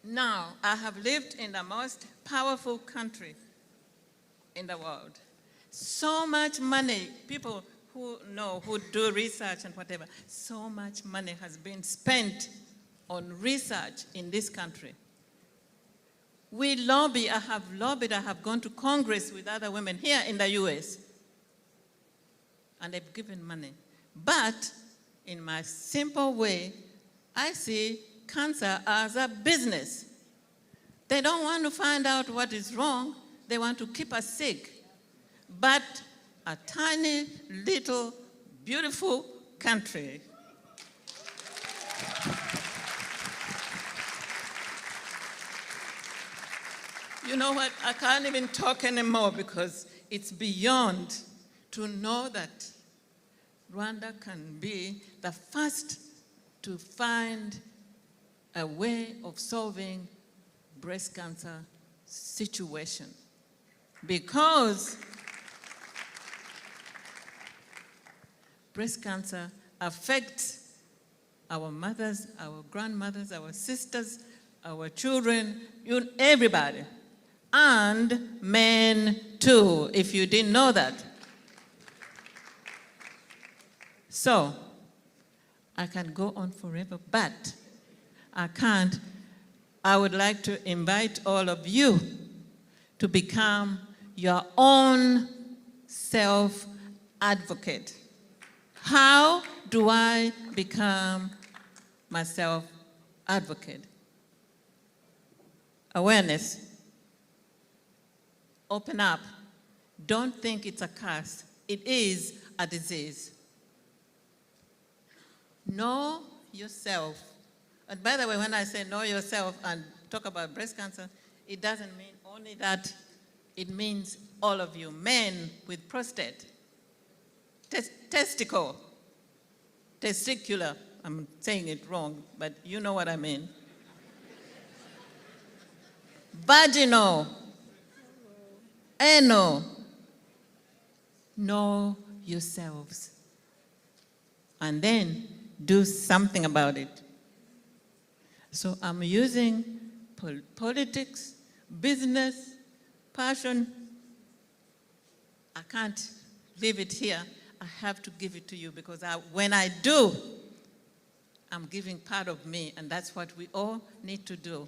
Now, I have lived in the most powerful country in the world. So much money, people who know, who do research and whatever, so much money has been spent on research in this country. We lobby, I have lobbied, I have gone to Congress with other women here in the US, and they've given money. But in my simple way, I see cancer as a business. They don't want to find out what is wrong. They want to keep us sick. But a tiny, little, beautiful country. You know what? I can't even talk anymore because it's beyond to know that Rwanda can be the first to find a way of solving breast cancer situation. Because breast cancer affects our mothers, our grandmothers, our sisters, our children, everybody. And men too, if you didn't know that. So, I can go on forever, but I can't. I would like to invite all of you to become your own self-advocate. How do I become my self-advocate? Awareness. Open up. Don't think it's a curse. it is a disease. Know yourself. And by the way, when I say know yourself and talk about breast cancer, it doesn't mean only that. It means all of you, men with prostate, testicular, I'm saying it wrong, but you know what I mean. Vaginal, anal. Know yourselves. And then do something about it. So I'm using politics, business, passion. I can't leave it here. I have to give it to you because when I do, I'm giving part of me, and that's what we all need to do.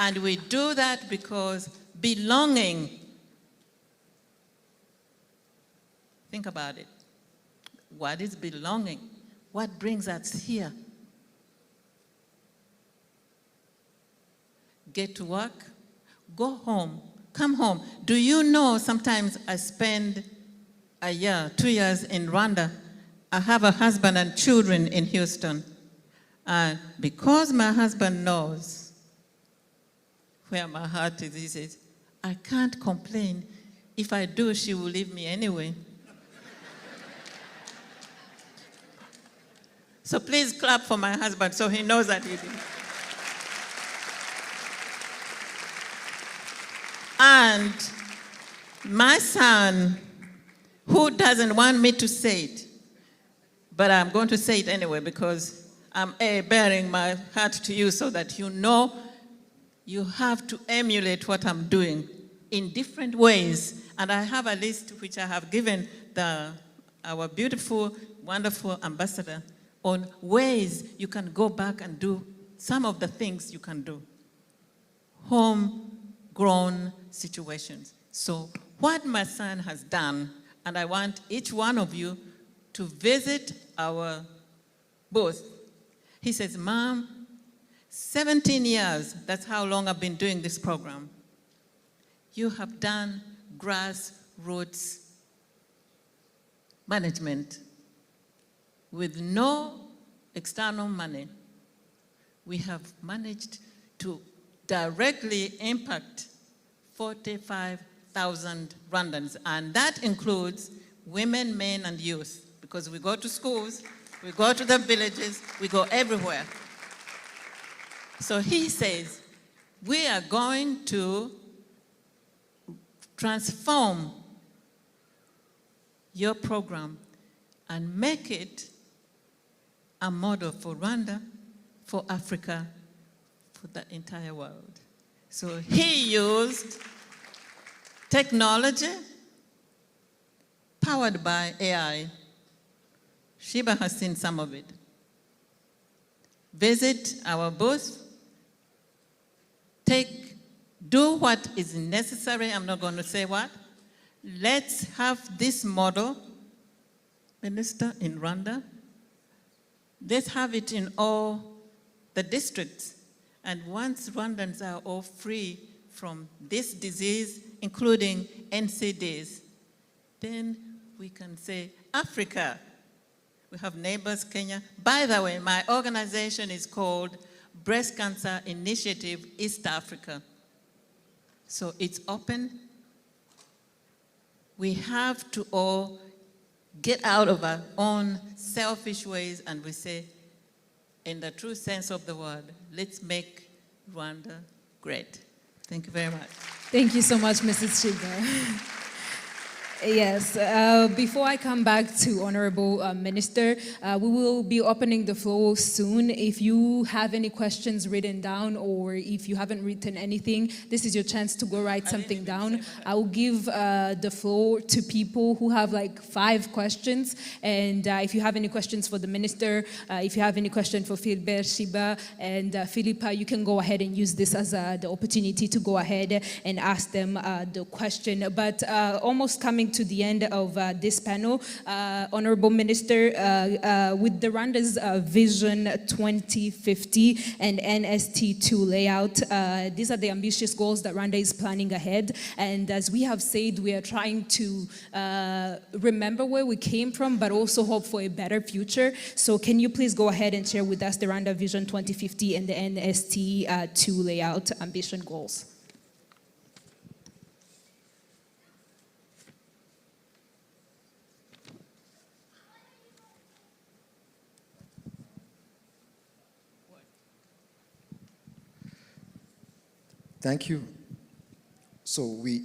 And we do that because belonging. Think about it. What is belonging? What brings us here? Get to work, go home, come home. Do you know sometimes I spend a year, 2 years in Rwanda. I have a husband and children in Houston. And because my husband knows where my heart is, he says, I can't complain. If I do, she will leave me anyway. So please clap for my husband so he knows that he did. And my son, who doesn't want me to say it, but I'm going to say it anyway because I'm bearing my heart to you so that you know you have to emulate what I'm doing in different ways. And I have a list which I have given our beautiful, wonderful ambassador on ways you can go back and do some of the things you can do. Homegrown situations. So what my son has done, and I want each one of you to visit our booth. He says, Mom, 17 years, that's how long I've been doing this program. You have done grassroots management with no external money. We have managed to directly impact 45,000 Rwandans, and that includes women, men, and youth, because we go to schools, we go to the villages, we go everywhere. So he says, we are going to transform your program and make it a model for Rwanda, for Africa, for the entire world. So he used technology powered by AI. Sheba has seen some of it. Visit our booth, do what is necessary. I'm not going to say what. Let's have this model, Minister, in Rwanda. Let's have it in all the districts. And once Rwandans are all free from this disease, including NCDs, then we can say, Africa. We have neighbors, Kenya. By the way, my organization is called Breast Cancer Initiative East Africa. So it's open. We have to all get out of our own selfish ways and we say, in the true sense of the word, let's make Rwanda great. Thank you very much. Thank you so much, Mrs. Shiba. Yes, before I come back to Honorable Minister, we will be opening the floor soon. If you have any questions written down or if you haven't written anything, this is your chance to go write something down. I will give the floor to people who have like 5 questions. And if you have any questions for the Minister, if you have any question for Philbert, Shiba, and Philippa, you can go ahead and use this as the opportunity to go ahead and ask them the question. But almost coming coming to the end of this panel. Honorable Minister, with the Rwanda's Vision 2050 and NST2 layout, these are the ambitious goals that Rwanda is planning ahead. And as we have said, we are trying to remember where we came from, but also hope for a better future. So can you please go ahead and share with us the Rwanda Vision 2050 and the NST2 layout ambition goals? Thank you. So we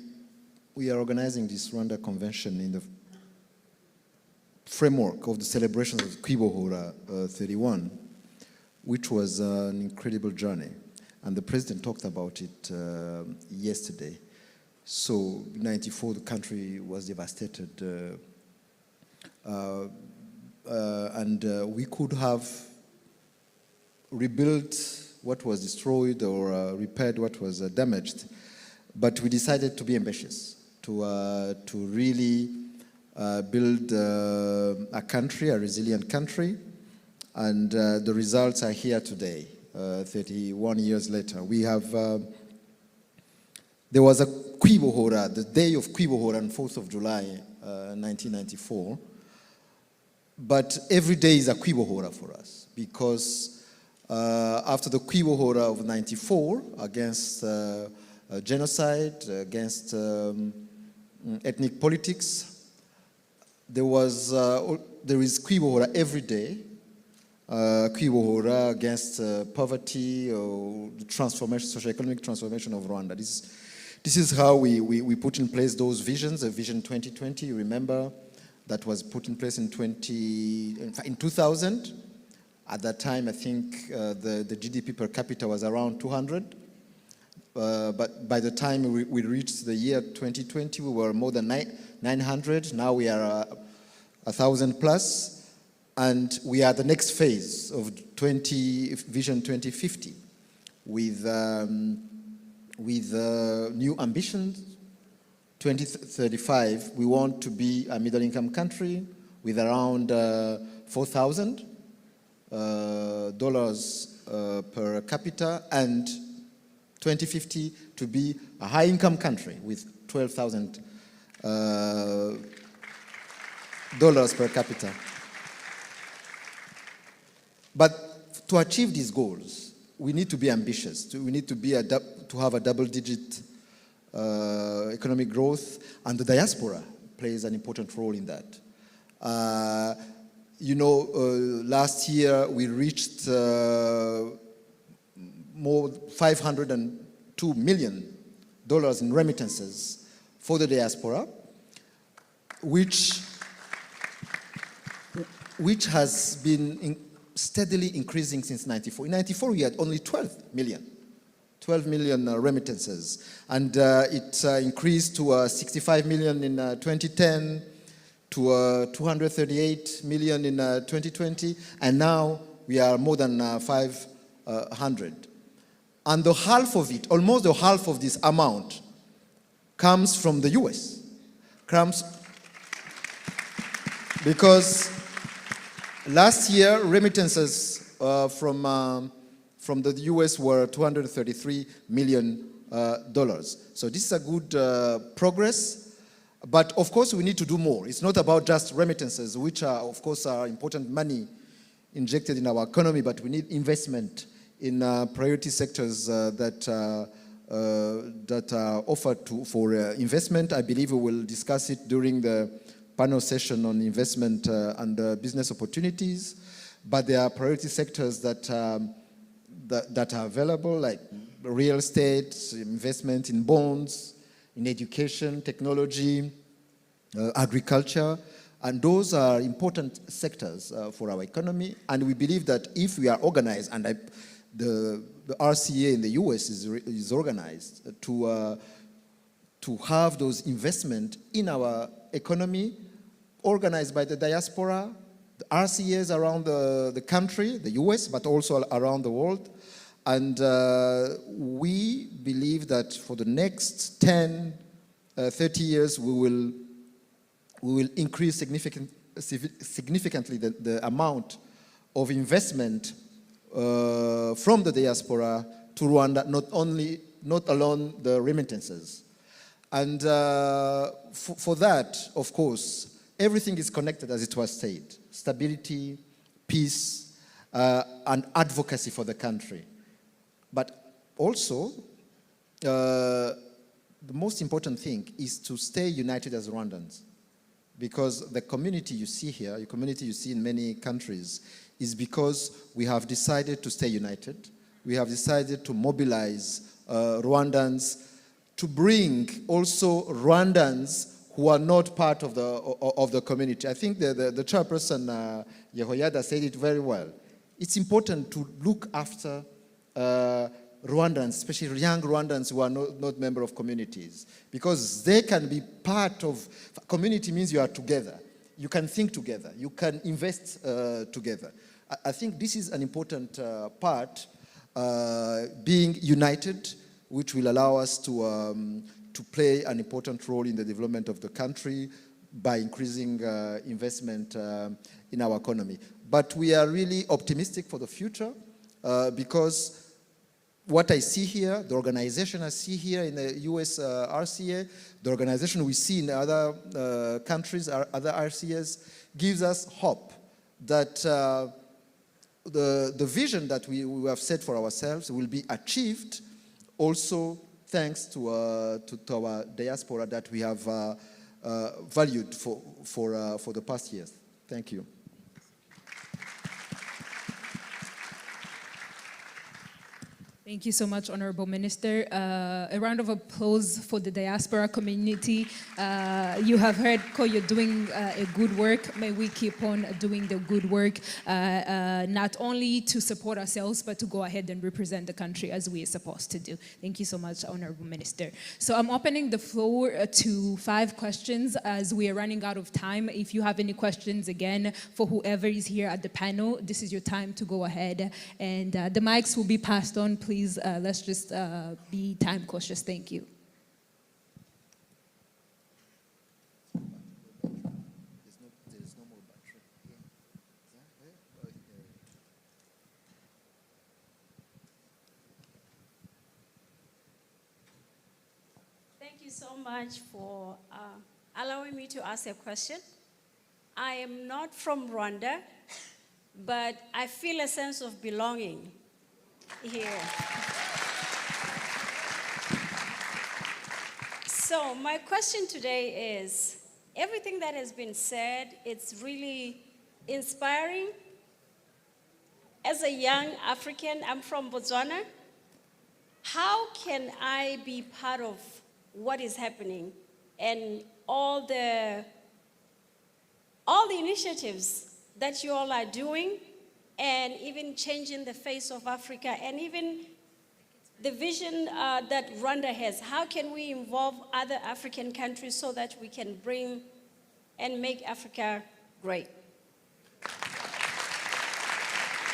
are organizing this Rwanda Convention in the framework of the celebrations of Kwibohora 31, which was an incredible journey. And the president talked about it yesterday. So in 94, the country was devastated. And we could have rebuilt what was destroyed or repaired what was damaged. But we decided to be ambitious, to really build a country, a resilient country, and the results are here today, 31 years later. We have, there was a Kwibohora, the day of Kwibohora on 4th of July, 1994, but every day is a Kwibohora for us, because after the Kwibohora of 94, against genocide, against ethnic politics, there is Kwibohora every day, Kwibohora against poverty or the transformation, socio-economic transformation of Rwanda. This is how we put in place those visions, the Vision 2020, you remember, that was put in place in 2000. At that time, I think the GDP per capita was around 200. But by the time we reached the year 2020, we were more than 900. Now we are 1,000 plus. And we are the next phase of Vision 2050 with new ambitions. 2035, we want to be a middle-income country with around $4,000 per capita, and 2050 to be a high-income country with $12,000 per capita. But to achieve these goals, we need to be ambitious. We need to have a double-digit economic growth, and the diaspora plays an important role in that. Last year we reached more $502 million in remittances for the diaspora, which has been steadily increasing since 94. In 94, we had only 12 million remittances, and it increased to 65 million in 2010, to 238 million in 2020, and now we are more than 500. And the half of it, almost the half of this amount, comes from the US. Because last year, remittances from the US were $233 million. So this is a good progress. But of course, we need to do more. It's not about just remittances, which are, of course, are important money injected in our economy, but we need investment in priority sectors that are offered for investment. I believe we will discuss it during the panel session on investment and business opportunities. But there are priority sectors that are available, like real estate, investment in bonds, in education, technology, agriculture, and those are important sectors for our economy. And we believe that if we are organized, and the RCA in the US is organized to have those investment in our economy, organized by the diaspora, the RCAs around the country, the US, but also around the world. And we believe that for the next 10, 30 years, we will we will increase significantly the amount of investment from the diaspora to Rwanda, not alone the remittances. And for that, of course, everything is connected, as it was said. Stability, peace, and advocacy for the country. But also, the most important thing is to stay united as Rwandans. Because the community you see here, the community you see in many countries, is because we have decided to stay united. We have decided to mobilize Rwandans, to bring also Rwandans who are not part of the community. I think the chairperson, Yehoyada, said it very well. It's important to look after Rwandans, especially young Rwandans who are not members of communities, because they can be part of, community means you are together. You can think together. You can invest together. I think this is an important part, being united, which will allow us to play an important role in the development of the country by increasing investment in our economy. But we are really optimistic for the future because what I see here, the organization I see here in the US RCA, the organization we see in other countries, other RCAs, gives us hope that the vision that we have set for ourselves will be achieved also thanks to our diaspora that we have valued for the past years. Thank you. Thank you so much, Honorable Minister. A round of applause for the diaspora community. You have heard, Ko, you're doing a good work. May we keep on doing the good work, not only to support ourselves, but to go ahead and represent the country as we are supposed to do. Thank you so much, Honorable Minister. So I'm opening the floor to 5 questions as we are running out of time. If you have any questions, again, for whoever is here at the panel, this is your time to go ahead. And the mics will be passed on, please. Let's just be time cautious. Thank you. There's no more battery. Thank you so much for allowing me to ask a question. I am not from Rwanda, but I feel a sense of belonging here. So my question today is, everything that has been said, it's really inspiring. As a young African, I'm from Botswana. How can I be part of what is happening and all the initiatives that you all are doing, and even changing the face of Africa, and even the vision that Rwanda has? How can we involve other African countries so that we can bring and make Africa great?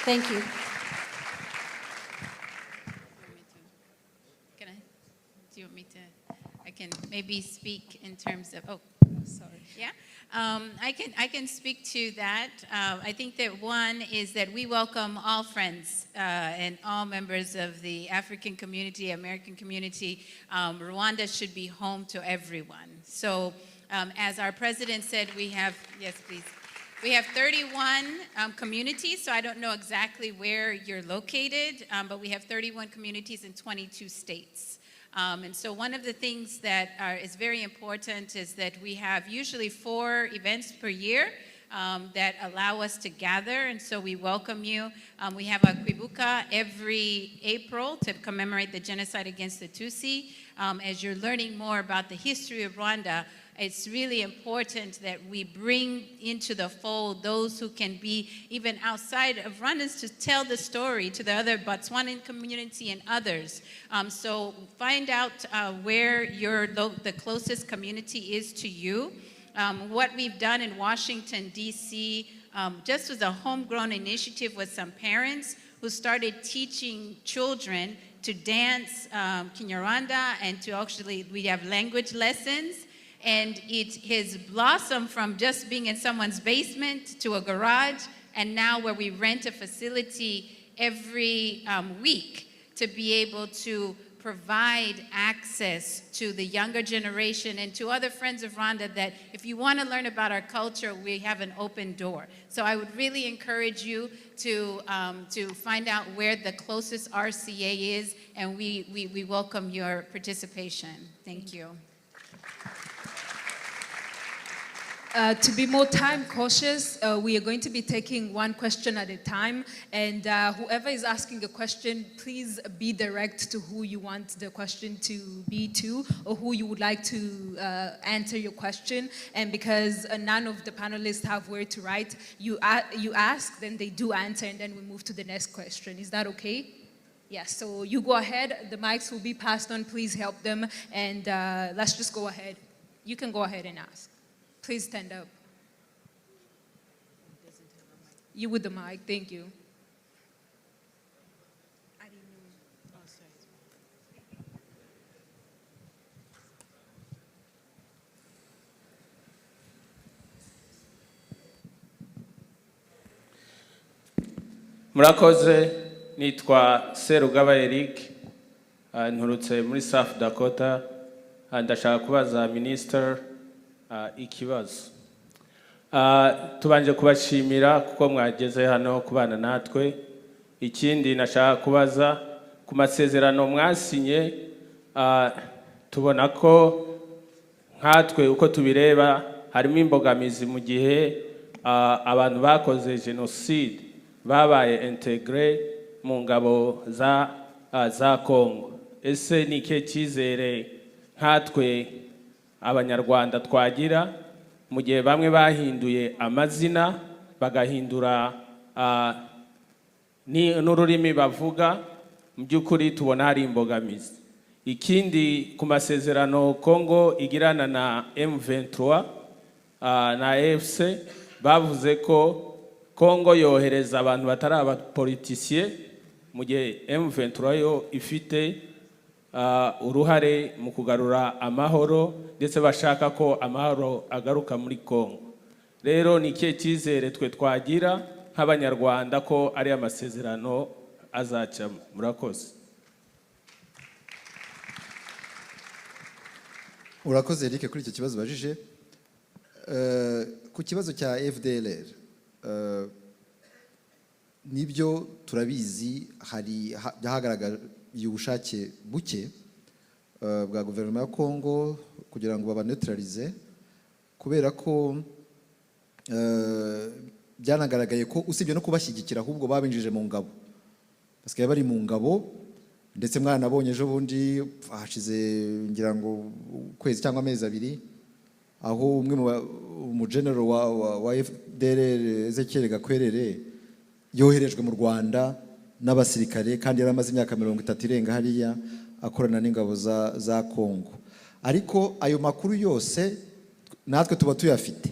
Thank you. Do you want me to? I can maybe speak in terms of, sorry. Yeah. I can speak to that. I think that one is that we welcome all friends and all members of the African community, American community. Rwanda should be home to everyone. So as our president said, we have, yes please, we have 31 communities, so I don't know exactly where you're located, but we have 31 communities in 22 states. And so one of the things that is very important is that we have usually 4 events per year that allow us to gather, and so we welcome you. We have a Kwibuka every April to commemorate the genocide against the Tutsi. As you're learning more about the history of Rwanda, it's really important that we bring into the fold those who can be even outside of Rwandans to tell the story to the other Botswanan community and others. So find out where the closest community is to you. What we've done in Washington, D.C., just was a homegrown initiative with some parents who started teaching children to dance Kinyarwanda, and to actually, we have language lessons. And it has blossomed from just being in someone's basement to a garage, and now where we rent a facility every week to be able to provide access to the younger generation and to other friends of Rwanda that if you want to learn about our culture, we have an open door. So I would really encourage you to find out where the closest RCA is, and we welcome your participation. Thank you. To be more time cautious, we are going to be taking one question at a time, and whoever is asking a question, please be direct to who you want the question to be to, or who you would like to answer your question. And because none of the panelists have where to write, you ask, then they do answer, and then we move to the next question. Is that okay? Yes, so you go ahead, the mics will be passed on, please help them, and let's just go ahead. You can go ahead and ask. Please stand up. You with the mic, thank you. Murakoze, nitwa Serugaba Eric, nturutse muri South Dakota, ndashaka kubaza Minister ikibazo. Tubanje kubashimira kuko mwageze hano kubana natwe. Ikindi nashaka kubaza ku masezerano mwasinye, tubona ko nkatwe uko tubireba harimo imbogamizi mu gihe abantu bakoze genocide babaye integre mu ngabo za Congo. Ese ni ke cyizere nkatwe Abanyarwanda twagira mu gihe bamwe bahinduye amazina bagahindura n'ururimi bavuga, mu by'ukuri tubona hari imbogamizi. Ikindi ku masezerano Congo igirana na M23 na AFC, bavuze ko Congo yohereza abantu batari abapoliticiens mu gihe M23 yo ifite uruhare mu kugarura amahoro ndetse bashaka ko amahoro agaruka muri Congo. Rero ni kihe cyizere twe twagira nk'Abanyarwanda ko ari amasezerano azacamo? Murakoze. Urakoze Eric kuri icyo kibazo bajije. Ku kibazo cya FDLR, nibyo turabizi hari hagaragaye ubushake buke bwa guverinoma ya Congo kugira ngo babaneutralize, kubera ko byanagaragaye ko usibye no kubashyigikira ahubwo babinjije mu ngabo, basigaye bari mu ngabo. Ndetse mwanabonye ejo bundi hashize ngira ngo kwezi cyangwa amezi abiri, aho umwe mu general wa FDLR Ezekiel Gakwerere yoherejwe mu Rwanda n'abasirikare, kandi yari amaze imyaka 30 irenga hariya akorana n'ingabo za Congo. Ariko ayo makuru yose natwe tuba tuyafite,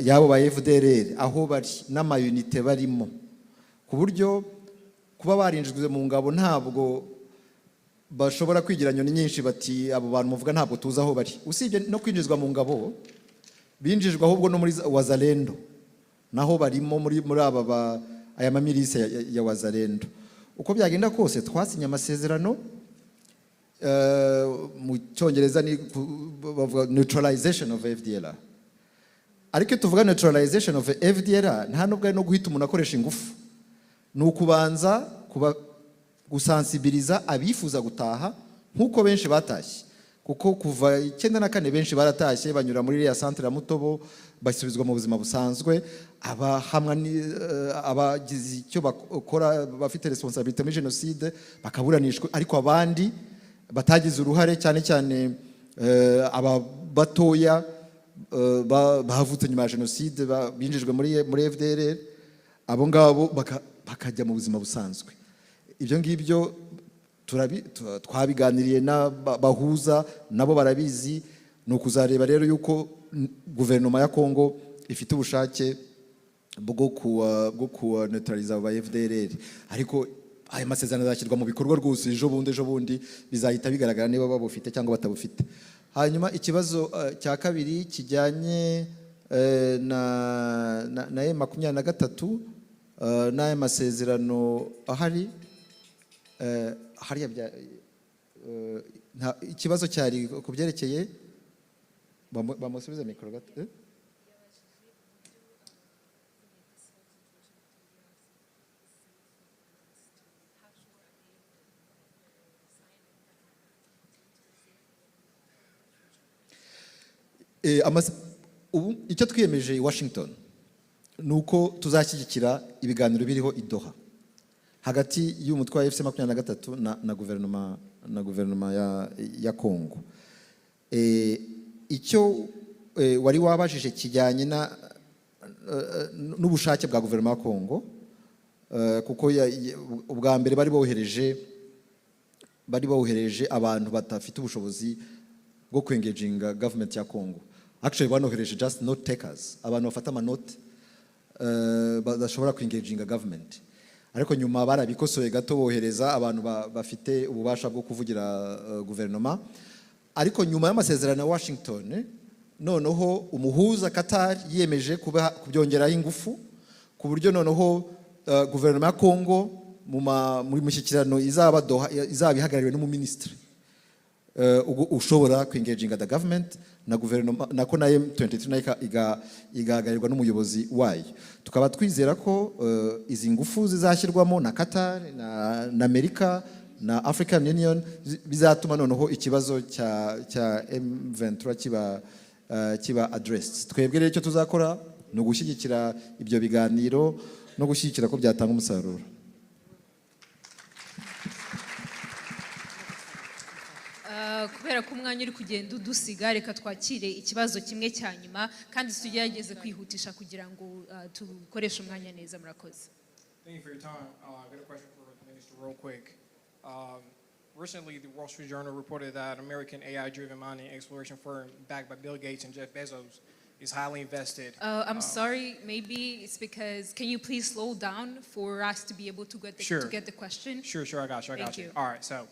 yabo ba FDLR aho bari n'amayunite barimo, ku buryo kuba barinjizwe mu ngabo ntabwo bashobora kwigira nyoni nyinshi bati abo bantu muvuga ntabwo tuzi aho bari. Usibye no kwinjizwa mu ngabo, binjijwe ahubwo no muri Wazalendo, naho barimo muri aba aya mamilisi ya Wazalendo. Uko byagenda kose twasinye amasezerano, mu Cyongereza ni bavuga neutralization of FDLR. Ariko tuvuga neutralization of FDLR nta nubwo ari no guhita umuntu akoresha ingufu, ni ukubanza gusansibiliza abifuza gutaha nk'uko benshi batashye, kuko kuva 94 benshi baratashye banyura muri ya centre ya Mutobo basubizwa mu buzima busanzwe. Abahamwa abagize icyo bakora bafite responsabilité muri genocide bakaburanishwa, ariko abandi batagize uruhare cyane cyane aba batoya bahavutse nyuma ya genocide binjijwe muri FDLR, abo ngabo bakajya mu buzima busanzwe. Ibyo ngibyo twabiganiriye n'abahuza nabo barabizi. Ni ukuzareba rero yuko guverinoma ya Congo ifite ubushake bwo kuwa neutraliza aba FDLR, ariko aya masezerano azashyirwa mu bikorwa rwose ejo bundi bizahita bigaragara niba babufite cyangwa batabufite. hanyuma ikibazo cya kabiri kijyanye na M23 n'aya masezerano ahari hariya ikibazo cyari ku byerekeye bamusubiza mikoro gato. Icyo twiyemeje i Washington ni uko tuzashyigikira ibiganiro biriho i Doha hagati y'umutwe wa FC23 na guverinoma ya Congo. Icyo wari wabajije kijyanye n'ubushake bwa guverinoma ya Congo, kuko ubwa mbere bari bohereje abantu batafite ubushobozi bwo kwengeginga government ya Congo. Actually banohereje just note takers, abantu bafata amanote badashobora kwengeginga government. Ariko nyuma barabikosoye gato bohereza abantu bafite ububasha bwo kuvugira guverinoma. Ariko nyuma y'amasezerano ya Washington noneho umuhuza Qatar yiyemeje kubyongeraho ingufu ku buryo noneho guverinoma ya Congo muri mushyikirano izaba ihagarariwe n'umuministre ushobora kwengeginga the government na guverinoma nako na M23 nayo igahagarirwa n'umuyobozi wayo. Tukaba twizera ko izi ngufu zizashyirwamo na Qatar na Amerika na African Union bizatuma noneho ikibazo cya M23 kiba addressed. Twebwe rero icyo tuzakora ni ugushyigikira ibyo biganiro no gushyigikira ko byatanga umusaruro. Kubera ko umwanya uri kugenda udusiga, reka twakire ikibazo kimwe cya nyuma kandi tugerageze kwihutisha kugira ngo tukoreshe umwanya neza. Murakoze. Thank you for your time. I got a question for the minister real quick. Recently, the Wall Street Journal reported that American AI-driven mining exploration firm backed by Bill Gates and Jeff Bezos is highly invested. I'm sorry, maybe it's because, can you please slow down for us to be able to get the question? Sure, I got you. Thank you. All right, so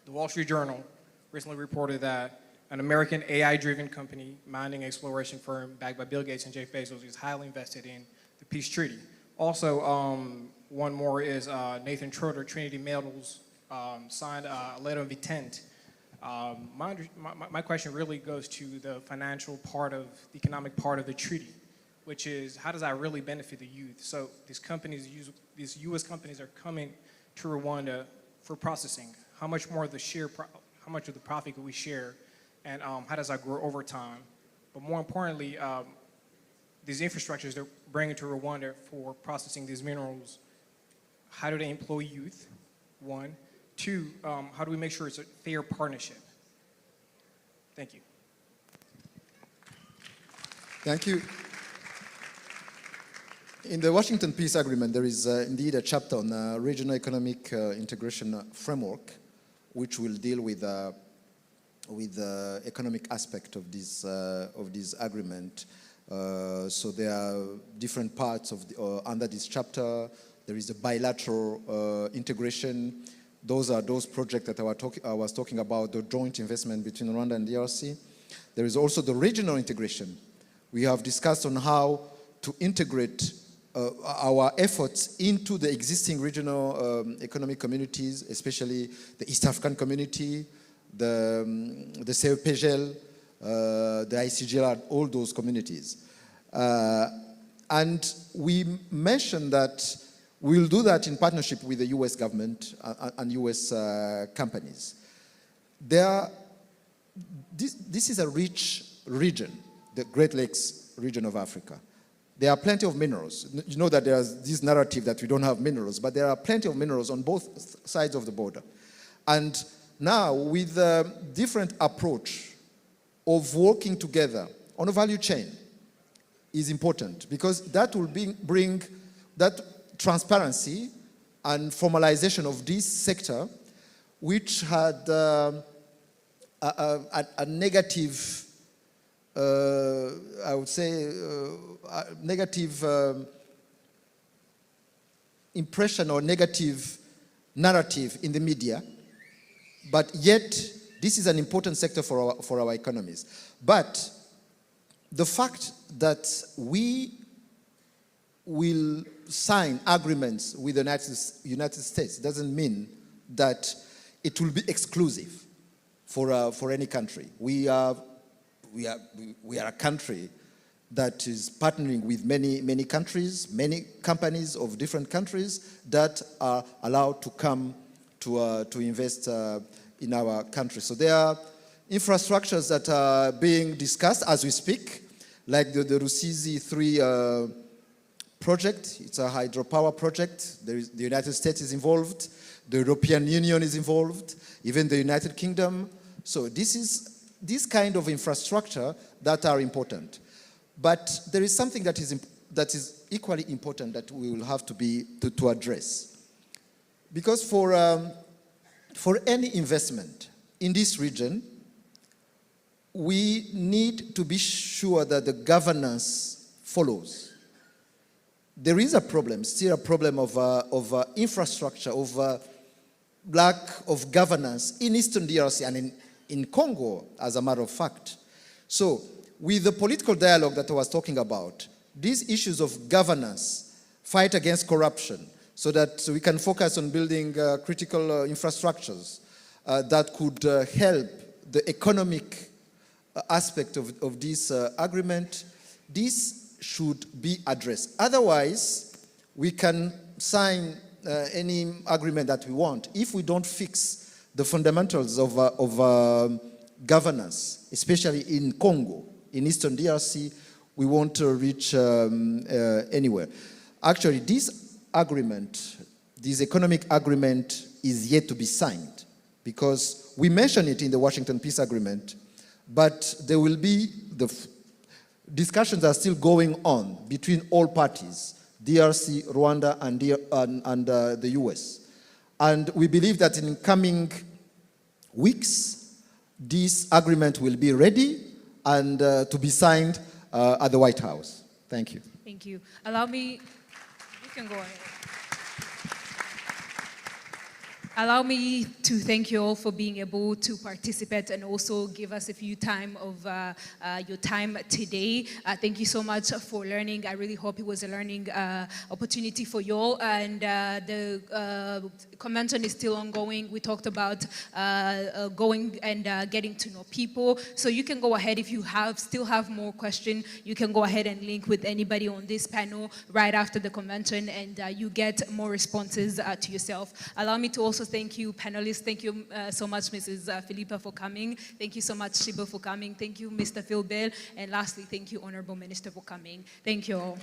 the Wall Street Journal recently reported that an American AI-driven company, mining exploration firm backed by Bill Gates and Jeff Bezos, is highly invested in the peace treaty. Also, one more is Nathan Trotter, Trinity Metals, signed a letter of intent. My question really goes to the financial part of, the economic part of the treaty, which is how does that really benefit the youth? So these U.S. companies are coming to Rwanda for processing. How much more of the how much of the profit could we share, and how does that grow over time? But more importantly, these infrastructures they're bringing to Rwanda for processing these minerals, how do they employ youth? One. Two, how do we make sure it's a fair partnership? Thank you. Thank you. In the Washington Peace Agreement, there is indeed a chapter on regional economic integration framework, which will deal with the economic aspect of this agreement. So there are different parts of under this chapter. There is a bilateral integration. Those are those projects that I was talking about, the joint investment between Rwanda and DRC. There is also the regional integration. We have discussed on how to integrate our efforts into the existing regional economic communities, especially the East African community, the CEPGL, the ICGL, all those communities. And we mentioned that we'll do that in partnership with the US government and US companies. This is a rich region, the Great Lakes region of Africa. There are plenty of minerals. You know that there's this narrative that we don't have minerals, but there are plenty of minerals on both sides of the border. And now with a different approach of working together on a value chain is important, because that will bring that transparency and formalization of this sector, which had a negative, I would say, a negative impression or negative narrative in the media, but yet This is an important sector for our economies. But the fact that we will sign agreements with the United States doesn't mean that it will be exclusive for any country. We are a country that is partnering with many countries, many companies of different countries that are allowed to come to invest in our country. So there are infrastructures that are being discussed as we speak, like the Rusizi 3 project. It's a hydropower project. The United States is involved. The European Union is involved, even the United Kingdom. So this kind of infrastructure that are important. But there is something that is equally important that we will have to address. Because for any investment in this region, we need to be sure that the governance follows. There is a problem, still a problem of infrastructure, of lack of governance in Eastern DRC and in Congo, as a matter of fact. So, with the political dialogue that I was talking about, these issues of governance, fight against corruption, so that we can focus on building critical infrastructures that could help the economic aspect of this agreement, this should be addressed. Otherwise, we can sign any agreement that we want. If we don't fix the fundamentals of governance, especially in Congo, in Eastern DRC, we won't reach anywhere. Actually, this agreement, this economic agreement, is yet to be signed, because we mention it in the Washington Peace Agreement, but there will be discussions are still going on between all parties, DRC, Rwanda, and the US. And we believe that in coming weeks, this agreement will be ready and to be signed at the White House. Thank you. Thank you. Allow me, you can go ahead. Allow me to thank you all for being able to participate and also give us a few time of your time today. Thank you so much for learning. I really hope it was a learning opportunity for you all. And the convention is still ongoing. We talked about going and getting to know people. So you can go ahead if you still have more questions. You can go ahead and link with anybody on this panel right after the convention, and you get more responses to yourself. Allow me to also thank you, panelists. Thank you so much, Mrs. Philippa, for coming. Thank you so much, Shiba, for coming. Thank you, Mr. Philbert. And lastly, thank you, Honorable Minister, for coming. Thank you all.